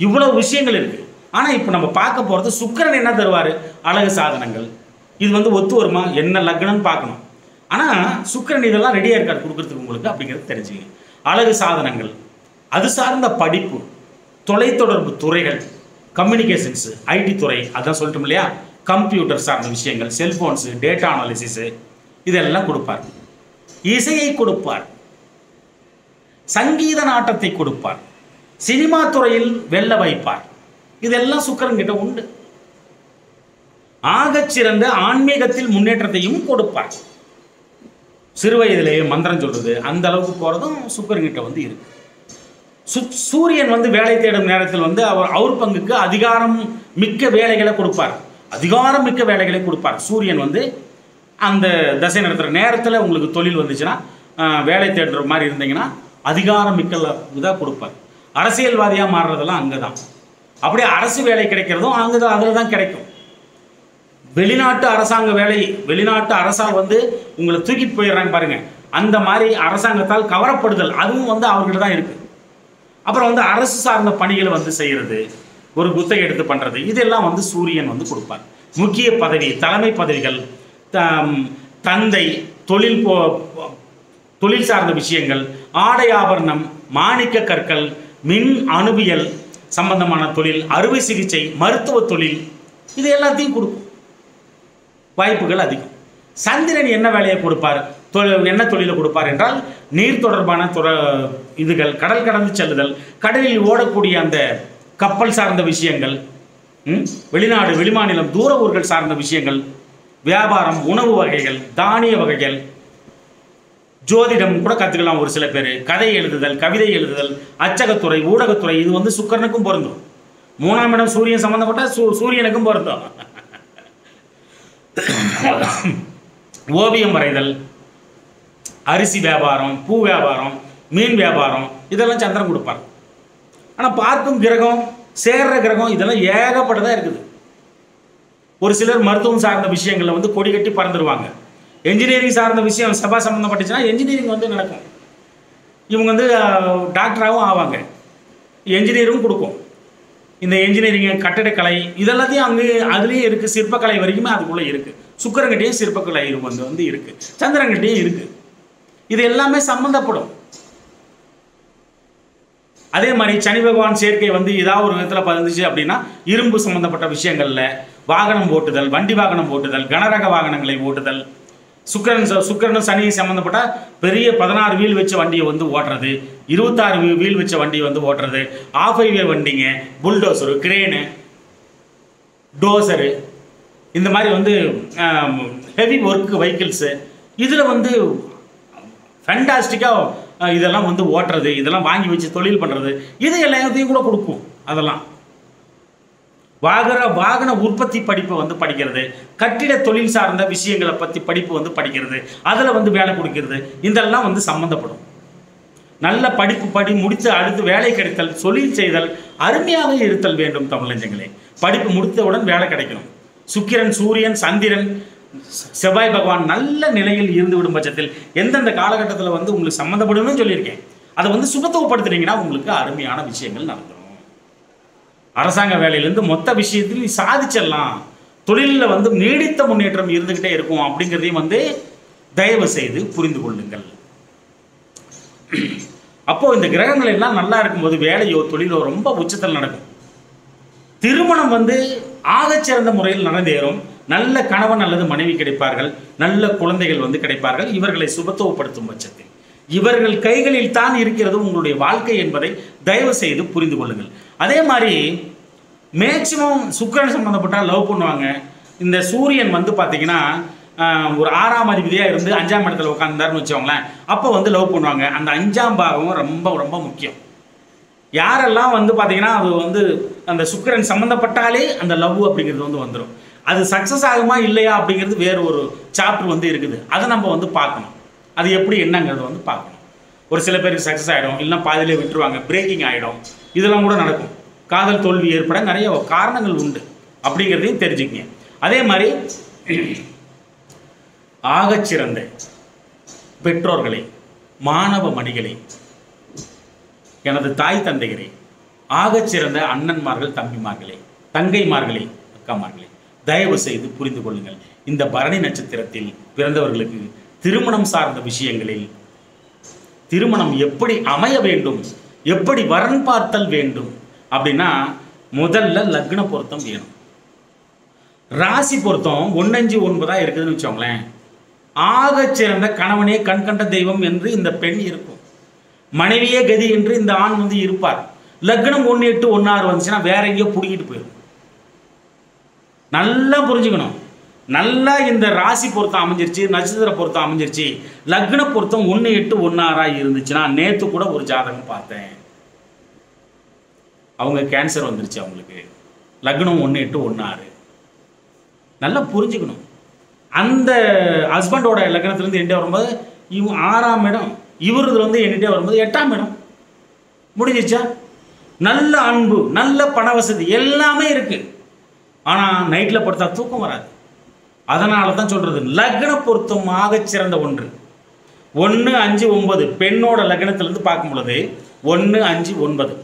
இவ்வளவு விஷயங்கள் இருக்கு. ஆனா இப்ப நம்ம பார்க்க போறது சுக்கிரன் என்ன தருவாரு? அழகு சாதனங்கள். இது வந்து ஒத்து வருமா? என்ன லக்னம்னு பார்க்கணும். ஆனா சுக்கிரன் இதெல்லாம் ரெடியா இருக்காரு கொடுக்கறதுக்கு உங்களுக்கு அப்படிங்கிறது தெரிஞ்சுங்க. அழகு சாதனங்கள், அது சார்ந்த படிப்பு, தொலைத்தொடர்பு துறைகள், கம்யூனிகேஷன்ஸ், ஐடி துறை, அதான் சொல்லிட்டோம் இல்லையா, கம்ப்யூட்டர் சார்ந்த விஷயங்கள், செல்போன்ஸ், டேட்டா அனாலிசிஸ், இதெல்லாம் கொடுப்பார். இசையை கொடுப்பார், சங்கீத நாட்டத்தை கொடுப்பார், சினிமா துறையில் வெல்ல வைப்பார். இதெல்லாம் சுக்கிரன் கிட்ட உண்டு. ஆகச்சிறந்த ஆன்மீகத்தில் முன்னேற்றத்தையும் கொடுப்பார். சிறு வயதிலேயே மந்திரம் சொல்றது அந்த அளவுக்கு போறதும் சுக்கிரன் கிட்ட வந்து இருக்கு. சூரியன் வந்து வேலை தேடும் நேரத்தில் வந்து அவர் பங்குக்கு அதிகாரம் மிக்க வேலைகளை கொடுப்பார். அதிகாரம் மிக்க வேலைகளை கொடுப்பார். சூரியன் வந்து அந்த தசை நடத்துகிற நேரத்தில் உங்களுக்கு தொழில் வந்துச்சுன்னா, வேலை தேடுற மாதிரி இருந்தீங்கன்னா அதிகாரம் மிக்க இதாக கொடுப்பார். அரசியல்வாதியாக மாறுறதெல்லாம் அங்கே தான். அப்படியே அரசு வேலை கிடைக்கிறதும் அங்கே தான், அதில் தான் கிடைக்கும். வெளிநாட்டு அரசாங்க வேலை, வெளிநாட்டு அரசால் வந்து உங்களை தூக்கிட்டு போயிடுறாங்க பாருங்க, அந்த மாதிரி அரசாங்கத்தால் கவரப்படுதல் அதுவும் வந்து அவர்கிட்ட தான் இருக்கு. அப்புறம் வந்து அரசு சார்ந்த பணிகளை வந்து செய்யறது, ஒரு குத்தகை எடுத்து பண்றது, இதெல்லாம் வந்து சூரியன் வந்து கொடுப்பார். முக்கிய பதவி, தலைமை பதவிகள், தந்தை, தொழில் சார்ந்த விஷயங்கள், ஆடை ஆபரணம், மாணிக்க கற்கள், மின் அணுவியல் சம்பந்தமான தொழில், அறுவை சிகிச்சை, மருத்துவ தொழில், இது எல்லாத்தையும் கொடுக்கும். வாய்ப்புகள் அதிகம். சந்திரன் என்ன வேலையை கொடுப்பார்? என்ன தொழிலை கொடுப்பார் என்றால், நீர் தொடர்பான இதுகள், கடல் கடந்து செல்லுதல், கடலில் ஓடக்கூடிய அந்த கப்பல் சார்ந்த விஷயங்கள், வெளிநாடு வெளிமாநிலம் தூர ஊர்கள் சார்ந்த விஷயங்கள், வியாபாரம், உணவு வகைகள், தானிய வகைகள், ஜோதிடம் கூட கற்றுக்கலாம் ஒரு சில பேர், கதை எழுதுதல், கவிதை எழுதுதல், அச்சகத்துறை, ஊடகத்துறை, இது வந்து சுக்கிரனுக்கும் பொருந்தும். 3ஆம் இடம் சூரியன் சம்பந்தப்பட்ட சூரியனுக்கும் பொருந்தும். ஓவியம் வரைதல், அரிசி வியாபாரம், பூ வியாபாரம், மீன் வியாபாரம், இதெல்லாம் சந்திரன் கொடுப்பார். ஆனால் பார்க்கும் கிரகம், சேர்ற கிரகம், இதெல்லாம் ஏகப்பட்டதாக இருக்குது. ஒரு சிலர் மருத்துவம் சார்ந்த விஷயங்களில் வந்து கொடி கட்டி பறந்துடுவாங்க. என்ஜினியரிங் சார்ந்த விஷயம் சபா சம்மந்தப்பட்டுச்சுன்னா என்ஜினியரிங் வந்து நடக்கும். இவங்க வந்து டாக்டராகவும் ஆவாங்க, என்ஜினியரும் கொடுக்கும். இந்த என்ஜினியரிங், கட்டடக்கலை, இதெல்லாத்தையும் அங்கே அதுலேயும் இருக்குது. சிற்பக்கலை வரைக்குமே அதுக்குள்ளே இருக்குது. சுக்கிரன்கிட்டையும் சிற்பக்கலை வந்து இருக்குது, சந்திரன்கிட்டையும் இருக்குது. இது எல்லாமே சம்மந்தப்படும். அதே மாதிரி சனி பகவான் சேர்க்கை வந்து ஏதாவது ஒரு விதத்தில் பதிந்துச்சு அப்படின்னா, இரும்பு சம்மந்தப்பட்ட விஷயங்களில் வாகனம் ஓட்டுதல், வண்டி வாகனம் ஓட்டுதல், கனரக வாகனங்களை ஓட்டுதல், சுக்கிரனும் சனியை சம்மந்தப்பட்ட பெரிய 16 வீல் வச்ச வண்டியை வந்து ஓட்டுறது, 26 வீல் வச்ச வண்டியை வந்து ஓட்டுறது, ஆஃப் ஹைவே வண்டிங்க, புல்டோசரு, கிரேனு, டோசரு, இந்த மாதிரி வந்து ஹெவி ஒர்க் வெஹிக்கிள்ஸு, இதில் வந்து ஃபேண்டாஸ்டிக்காக இதெல்லாம் வந்து ஓட்டுறது, இதெல்லாம் வாங்கி வச்சு தொழில் பண்ணுறது, இது எல்லாத்தையும் கூட கொடுக்கும். அதெல்லாம் வாகன உற்பத்தி படிப்பை வந்து படிக்கிறது, கட்டிட தொழில் சார்ந்த விஷயங்களை பற்றி படிப்பு வந்து படிக்கிறது, அதில் வந்து வேலை கொடுக்கிறது, இதெல்லாம் வந்து சம்மந்தப்படும். நல்ல படிப்பு முடித்து அடுத்து வேலை கிடைத்தல், தொழில் செய்தல், அருமையாக இருத்தல் வேண்டும் தமிழஞ்சங்களே. படிப்பு முடித்தவுடன் வேலை கிடைக்கணும். சுக்கிரன், சூரியன், சந்திரன், செவ்வாய் பகவான் நல்ல நிலையில் இருந்து விடும் பட்சத்தில் எந்தெந்த காலகட்டத்தில் வந்து உங்களுக்கு சம்மந்தப்படணும்னு சொல்லியிருக்கேன், அதை வந்து சுகத்துவப்படுத்துனீங்கன்னா உங்களுக்கு அருமையான விஷயங்கள் நடந்துடும். அரசாங்க வேலையிலேருந்து மொத்த விஷயத்திலையும் சாதிச்சிடலாம், தொழிலில் வந்து நீடித்த முன்னேற்றம் இருந்துக்கிட்டே இருக்கும் அப்படிங்கிறதையும் வந்து தயவு செய்து புரிந்து கொள்ளுங்கள். அப்போது இந்த கிரகங்கள் எல்லாம் நல்லா இருக்கும்போது வேலையோ தொழிலோ ரொம்ப உச்சத்தில் நடக்கும். திருமணம் வந்து ஆகச்சிறந்த முறையில் நடந்தேறும். நல்ல கணவன் அல்லது மனைவி கிடைப்பார்கள், நல்ல குழந்தைகள் வந்து கிடைப்பார்கள். இவர்களை சுபத்துவப்படுத்தும் பட்சத்தில் இவர்கள் கைகளில் தான் இருக்கிறது உங்களுடைய வாழ்க்கை என்பதை தயவு செய்து புரிந்து கொள்ளுங்கள். அதே மாதிரி மேக்சிமம் சுக்கிரன் சம்பந்தப்பட்டால் லவ் பண்ணுவாங்க. இந்த சூரியன் வந்து பார்த்தீங்கன்னா ஒரு 6ஆம் அதிபதியாக இருந்து 5ஆம் இடத்துல உட்காந்துருந்தாருன்னு வச்சவங்களேன், அப்போ வந்து லவ் பண்ணுவாங்க. அந்த 5ஆம் பாகம் ரொம்ப ரொம்ப முக்கியம். யாரெல்லாம் வந்து பார்த்தீங்கன்னா அது வந்து அந்த சுக்கிரன் சம்மந்தப்பட்டாலே அந்த லவ் அப்படிங்கிறது வந்து வந்துடும். அது சக்ஸஸ் ஆகுமா இல்லையா அப்படிங்கிறது வேறு ஒரு சாப்டர் வந்து இருக்குது. அதை நம்ம வந்து பார்க்கணும், அது எப்படி என்னங்கிறது வந்து பார்க்கணும். ஒரு சில பேருக்கு சக்ஸஸ் ஆகிடும், இல்லைன்னா பாதியிலே விட்டுருவாங்க, பிரேக்கிங் ஆகிடும், இதெல்லாம் கூட நடக்கும். காதல் தோல்வி ஏற்பட நிறைய காரணங்கள் உண்டு அப்படிங்கிறதையும் தெரிஞ்சுக்கங்க. அதே மாதிரி ஆகச்சிறந்த பெற்றோர்களை, மாணவ மணிகளை, எனது தாய் தந்தையரை, ஆகச்சிறந்த அண்ணன்மார்கள், தம்பிமார்களே, தங்கைமார்களே, அக்காமார்களே, தயவு செய்து புரிந்து கொள்ளுங்கள். இந்த பரணி நட்சத்திரத்தில் பிறந்தவர்களுக்கு திருமணம் சார்ந்த விஷயங்களில் திருமணம் எப்படி அமைய வேண்டும், எப்படி வரன் பார்த்தல் வேண்டும் அப்படின்னா முதல்ல லக்ன பொருத்தம் வேணும். ராசி பொருத்தம் 1-5-9 இருக்குதுன்னு வச்சோங்களேன். ஆகச்சிறந்த கணவனே கண் கண்ட தெய்வம் என்று இந்த பெண் இருக்கும். மனைவியே கதி என்று இந்த ஆண் வந்து இருப்பார். லக்னம் 1-8-1-6 வந்துச்சுன்னா வேற எங்கேயோ பிடிக்கிட்டு போயிடும். நல்லா புரிஞ்சுக்கணும். நல்லா இந்த ராசி பொருத்தம் அமைஞ்சிருச்சு, நட்சத்திர பொருத்தம் அமைஞ்சிருச்சு, லக்ன பொருத்தம் 1-8-1-6 இருந்துச்சுன்னா, நேற்று கூட ஒரு ஜாதகம் பார்த்தேன், அவங்க கேன்சர் வந்துருச்சு, அவங்களுக்கு லக்னம் 1-8-1-6. நல்லா புரிஞ்சுக்கணும். அந்த ஹஸ்பண்டோட லக்னத்திலேருந்து எண்ணிட்டே வரும்போது இவன் 6ஆம் இடம், இவர் இதில் வந்து எண்ணிட்டே வரும்போது 8ஆம் இடம். முடிஞ்சிச்சா? நல்ல அன்பு, நல்ல பண வசதி எல்லாமே இருக்கு. ஆனால் நைட்டில் படுத்தா தூக்கம் வராது. அதனால தான் சொல்றது லக்ன பொருத்தமாக சிறந்த ஒன்று. 1-5-9 பெண்ணோட லக்னத்திலிருந்து பார்க்கும் பொழுது 1-5-9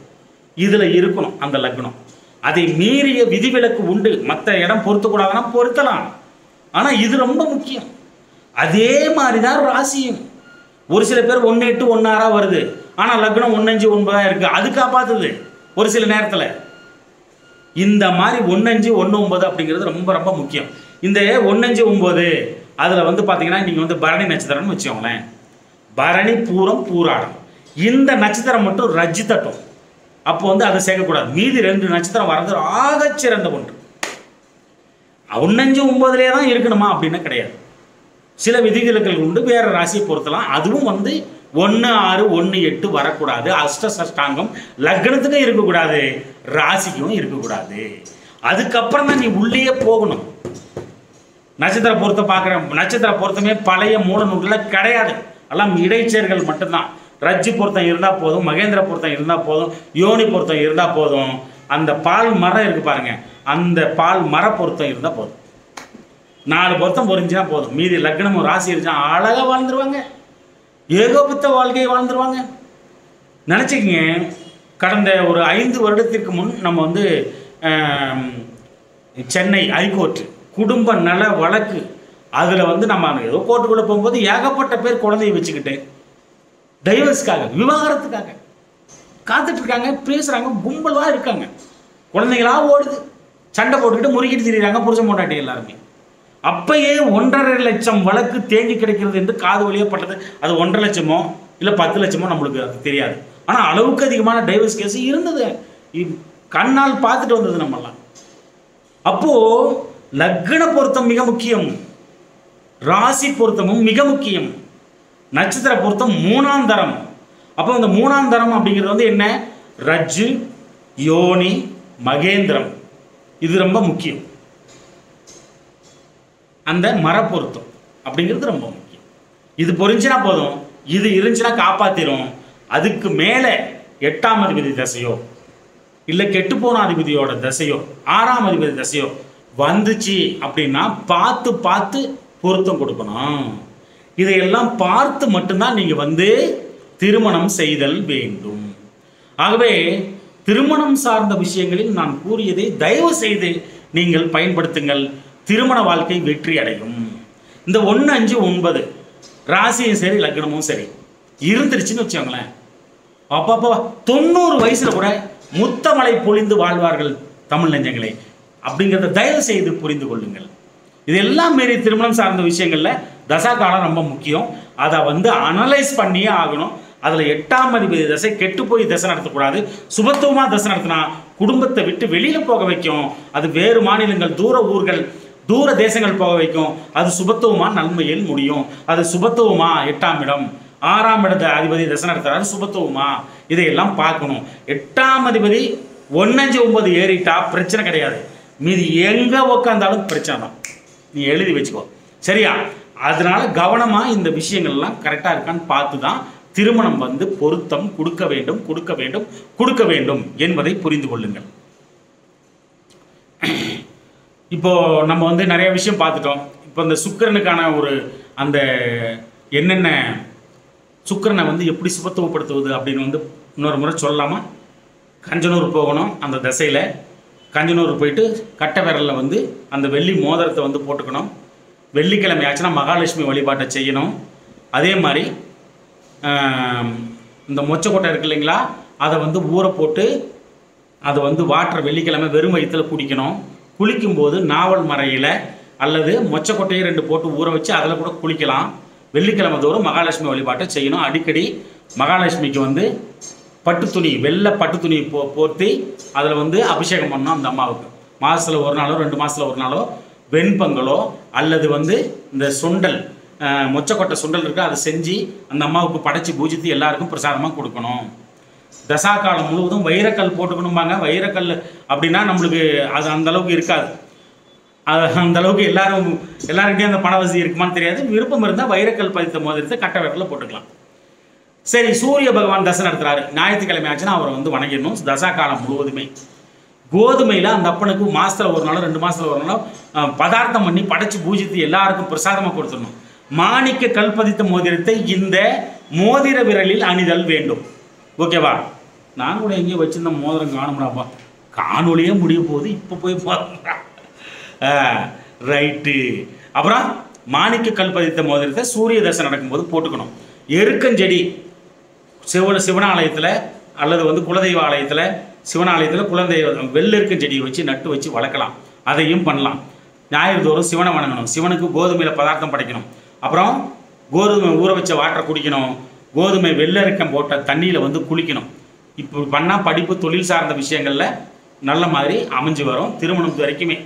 இதில் இருக்கணும் அந்த லக்னம். அதை மீறிய விதிவிலக்கு உண்டு. மற்ற இடம் பொருத்தக்கூடாதுன்னா பொருத்தலாம், ஆனால் இது ரொம்ப முக்கியம். அதே மாதிரி தான் ராசியும். ஒரு சில பேர் 1-8-1-6 வருது, ஆனால் லக்னம் 1-5-9 இருக்கு. அது காப்பாத்துது ஒரு சில நேரத்தில். இந்த மாதிரி 1-5-1-9 அப்படிங்கிறது ரொம்ப ரொம்ப முக்கியம். இந்த 1-5-9 அதில் வந்து பார்த்தீங்கன்னா நீங்கள் வந்து பரணி நட்சத்திரம்னு வச்சுக்கோங்களேன். பரணி, பூரம், பூராடம் இந்த நட்சத்திரம் மட்டும் ரஜ்ஜி தட்டும். அப்போ வந்து அதை சேர்க்கக்கூடாது. மீதி 2 நட்சத்திரம் வர்றது ஆகச்சிறந்த ஒன்று. 1-5-9 தான் இருக்கணுமா அப்படின்னு கிடையாது. சில விதிவிலக்குகள் உண்டு. வேற ராசியை பொறுத்தலாம். அதுவும் வந்து 1-6-1-8 வரக்கூடாது. அஷ்டசஷ்டாங்கம் லக்னத்துக்கும் இருக்கக்கூடாது, ராசிக்கும் இருக்கக்கூடாது. அதுக்கப்புறம் தான் நீ உள்ளே போகணும். நட்சத்திர பொருத்த பார்க்குற நட்சத்திர பொருத்தமே பழைய மூல நூற்றில் கிடையாது. எல்லாம் இடைச்சேர்கள் மட்டும்தான். ரஜ்ஜி பொருத்தம் இருந்தால் போதும், மகேந்திர பொருத்தம் இருந்தால் போதும், யோனி பொருத்தம் இருந்தால் போதும், அந்த பால் மரம் இருக்கு பாருங்க, அந்த பால் மர பொருத்தம் இருந்தால் போதும். 4 பொருத்தம் பொறிஞ்சுனா போதும். மீதி லக்னமும் ராசி இருந்துச்சுன்னா அழகாக வாழ்ந்துருவாங்க, ஏகோபித்த வாழ்க்கையை வாழ்ந்துருவாங்க. நினச்சிக்கிங்க, கடந்த ஒரு 5 வருடத்திற்கு முன் நம்ம வந்து சென்னை ஹைகோர்ட் குடும்ப நல வழக்கு, அதில் வந்து நம்ம ஏதோ கோர்ட்டுக்குள்ளே போகும்போது ஏகப்பட்ட பேர் குழந்தைய வச்சுக்கிட்டு டைவர்ஸ்க்காக, விவாகரத்துக்காக காத்துட்ருக்காங்க, பேசுகிறாங்க, கும்பலாக இருக்காங்க. குழந்தைங்களாக ஓடுது, சண்டை போட்டுக்கிட்டு முறுக்கிட்டு திரிகிறாங்க புருஷன் பொண்டாட்டி எல்லாருமே. அப்பயே 1.5 லட்சம் வழக்கு தேங்கி கிடைக்கிறது என்று காது வழியப்பட்டது. அது 1.5 லட்சமோ இல்லை 10 லட்சமோ நம்மளுக்கு அது தெரியாது. ஆனால் அளவுக்கு அதிகமான டைவர்ஸ் கேஸ் இருந்தது, கண்ணால் பார்த்துட்டு வந்தது நம்மெல்லாம். அப்போது லக்ன பொருத்தம் மிக முக்கியம், ராசி பொருத்தமும் மிக முக்கியம், நட்சத்திர பொருத்தம் 3ஆம் தரம். அப்போ இந்த 3ஆம் தரம் அப்படிங்கிறது வந்து என்ன? ரஜ்ஜு, யோனி, மகேந்திரம். இது ரொம்ப முக்கியம். அந்த மர பொருத்தம் அப்படிங்கிறது ரொம்ப முக்கியம். இது பொறிஞ்சினா போதும், இது இருந்துச்சுன்னா காப்பாத்திரும். அதுக்கு மேலே 8ஆம் அதிபதி தசையோ இல்லை கெட்டுப்போன அதிபதியோட தசையோ 6ஆம் அதிபதி தசையோ வந்துச்சு அப்படின்னா பார்த்து பார்த்து பொருத்தம் கொடுக்கணும். இதையெல்லாம் பார்த்து மட்டும்தான் நீங்கள் வந்து திருமணம் செய்தல் வேண்டும். ஆகவே திருமணம் சார்ந்த விஷயங்களில் நான் கூறியதை தயவு செய்து நீங்கள் பயன்படுத்துங்கள். திருமண வாழ்க்கை வெற்றி அடையும். இந்த 1-5-9 ராசியும் சரி லக்னமும் சரி இருந்துருச்சுன்னு வச்சுக்கோங்களேன், அப்பப்போ 90 வயசுல கூட முத்தமலை பொழிந்து வாழ்வார்கள் தமிழ் நெஞ்சங்களே. அப்படிங்கிறத தயவு செய்து புரிந்து கொள்ளுங்கள். இதெல்லாம் மாரி திருமணம் சார்ந்த விஷயங்களில் தசா காலம் ரொம்ப முக்கியம். அதை வந்து அனலைஸ் பண்ணியே ஆகணும். அதில் 8ஆம் அதிபதி தசை கெட்டு போய் தசை நடத்தக்கூடாது. சுபத்துவமாக தசை நடத்தினா குடும்பத்தை விட்டு வெளியில் போக வைக்கும். அது வேறு மாநிலங்கள், தூர ஊர்கள், தூர தேசங்கள் போக வைக்கும். அது சுபத்துவமாக நன்மையில் முடியும். அது சுபத்துவமா 8ஆம் இடம், 6ஆம் இடத்த அதிபதி தசை நடத்துறாரு, சுபத்துவமா இதையெல்லாம் பார்க்கணும். 8ஆம் அதிபதி 1-5-9 ஏறிட்டா பிரச்சனை கிடையாது. மீதி எங்கே உக்காந்தாலும் பிரச்சனை தான். நீ எழுதி வச்சுக்கோ, சரியா? அதனால கவனமாக இந்த விஷயங்கள்லாம் கரெக்டாக இருக்கான்னு பார்த்து தான் திருமணம் வந்து பொருத்தம் கொடுக்க வேண்டும் என்பதை புரிந்து கொள்ளுங்கள். இப்போது நம்ம வந்து நிறைய விஷயம் பார்த்துட்டோம். இப்போ இந்த சுக்கிரனுக்கான ஒரு அந்த என்னென்ன சுக்கிரனை வந்து எப்படி சுபத்துவப்படுத்துவது அப்படின்னு வந்து இன்னொரு முறை சொல்லலாமா? கஞ்சனூர் போகணும், அந்த திசையில் கஞ்சனூர் போயிட்டு கட்டை விரலில் வந்து அந்த வெள்ளி மோதிரத்தை வந்து போட்டுக்கணும். வெள்ளிக்கிழமை ஆச்சுன்னா மகாலட்சுமி வழிபாட்டை செய்யணும். அதே மாதிரி இந்த மொச்சக்கொட்டை இருக்கு இல்லைங்களா, அதை வந்து ஊற போட்டு அதை வந்து வாட்டர் வெள்ளிக்கிழமை வெறும் வயிற்றில் குடிக்கணும். குளிக்கும்போது நாவல் மரையில் அல்லது மொச்சக்கொட்டையை 2 போட்டு ஊற வச்சு அதில் கூட குளிக்கலாம். வெள்ளிக்கிழமை தோறும் மகாலட்சுமி வழிபாட்டை செய்யணும். அடிக்கடி மகாலட்சுமிக்கு வந்து பட்டு துணி, வெள்ளை பட்டு துணி போர்த்தி அதில் வந்து அபிஷேகம் பண்ணணும். அந்த அம்மாவுக்கு மாதத்தில் ஒரு நாளோ 2 மாதத்தில் ஒரு நாளோ வெண்பொங்கலோ அல்லது வந்து இந்த சுண்டல், மொச்சக்கொட்டை சுண்டல் இருக்குது, அதை செஞ்சு அந்த அம்மாவுக்கு படைச்சி பூஜித்து எல்லாருக்கும் பிரசாதமாக கொடுக்கணும். தசா காலம் முழுவதும் வைரக்கல் போட்டுக்கணும்பாங்க. வைரக்கல் அப்படின்னா நம்மளுக்கு அது அந்தளவுக்கு இருக்காது. அது அந்தளவுக்கு எல்லாருக்கிட்டையும் அந்த பணவசதி இருக்குமான்னு தெரியாது. விருப்பம் இருந்தால் வைரக்கல் பதித்த மோதிரத்தை கட்டை விரலில் போட்டுக்கலாம். சரி, சூரிய பகவான் தசை நடத்துகிறாரு. ஞாயிற்றுக்கிழமை ஆச்சுன்னா அவரை வந்து வணங்கிடணும். தசா காலம் முழுவதுமே கோதுமையில் அந்த அப்பனுக்கு மாதத்தில் ஒரு நாளோ 2 மாதத்தில் ஒரு நாளோ பதார்த்தம் பண்ணி படைச்சி பூஜித்து எல்லாருக்கும் பிரசாதமாக கொடுத்துடணும். மாணிக்க கல் பதித்த மோதிரத்தை இந்த மோதிர விரலில் அணிதல் வேண்டும். ஓகேவா? நான் கூட எங்கேயோ வச்சுருந்த மோதிரம் காணும்டாப்பா, காணொலியே முடிய போகுது, இப்போ போய் பாருங்க. ரைட்டு. அப்புறம் மாணிக்க கல் பதித்த மோதிரத்தை சூரிய தசை நடக்கும்போது போட்டுக்கணும். எருக்கஞ்செடி சிவனாலயத்தில் அல்லது வந்து குலதெய்வ ஆலயத்தில், சிவனாலயத்தில் குலதெய்வ வெள்ளெருக்கன் செடியை வச்சு நட்டு வச்சு வளர்க்கலாம். அதையும் பண்ணலாம். ஞாயிறு தோறும் சிவனை வணங்கணும். சிவனுக்கு கோதுமையில் பதார்த்தம் படைக்கணும். அப்புறம் கோதுமை ஊற வச்ச வாட்டரை குடிக்கணும். கோதுமை வெள்ளெருக்கம் போட்ட தண்ணியில் வந்து குளிக்கணும். இப்போ பண்ணால் படிப்பு தொழில் சார்ந்த விஷயங்களில் நல்ல மாதிரி அமைஞ்சு வரும். திருமணம் வரைக்குமே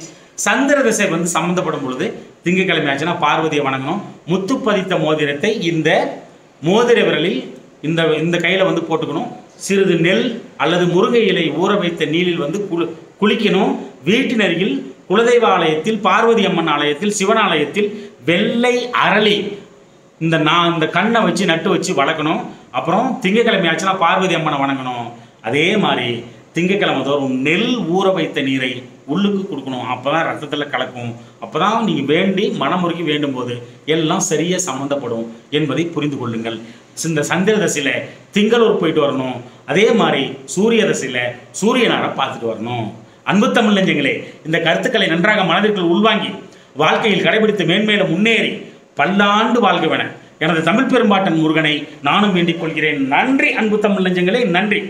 சந்திர திசை வந்து சம்மந்தப்படும் பொழுது திங்கக்கிழமை ஆச்சுன்னா பார்வதியை வணங்கணும். முத்து பதித்த மோதிரத்தை இந்த மோதிர விரலில் இந்த கையில் வந்து போட்டுக்கணும். சிறிது நெல் அல்லது முருங்கை இலை ஊற வைத்த நீரில் வந்து குளிக்கணும். வீட்டின் அருகில் குலதெய்வ ஆலயத்தில், பார்வதி அம்மன் ஆலயத்தில், சிவன் ஆலயத்தில் வெள்ளை அரளி இந்த கண்ணை வச்சு நட்டு வச்சு வளர்க்கணும். அப்புறம் திங்கக்கிழமை ஆச்சுன்னா பார்வதி அம்மனை வணங்கணும். அதே மாதிரி திங்கக்கிழமை தோறும் நெல் ஊற வைத்த நீரை உள்ளுக்கு கொடுக்கணும். அப்போ தான் ரத்தத்தில் கலக்கும். அப்போ தான் நீங்கள் வேண்டி மனமுருகி வேண்டும் போது எல்லாம் சரியாக சம்மந்தப்படும் என்பதை புரிந்து கொள்ளுங்கள். இந்த சந்திர தசையில் திங்களூர் போயிட்டு வரணும். அதே மாதிரி சூரிய தசையில் சூரியனாரை பார்த்துட்டு வரணும். அன்பு தமிழ் நெஞ்சங்களே, இந்த கருத்துக்களை நன்றாக மனதிற்குள் உள்வாங்கி வாழ்க்கையில் கடைபிடித்து மேன்மேலும் முன்னேறி பல்லாண்டு வாழ்கவென எனது தமிழ் பெரும்பாட்டன் முருகனை நானும் வேண்டிக் கொள்கிறேன். நன்றி அன்பு தமிழ் நெஞ்சங்களே, நன்றி.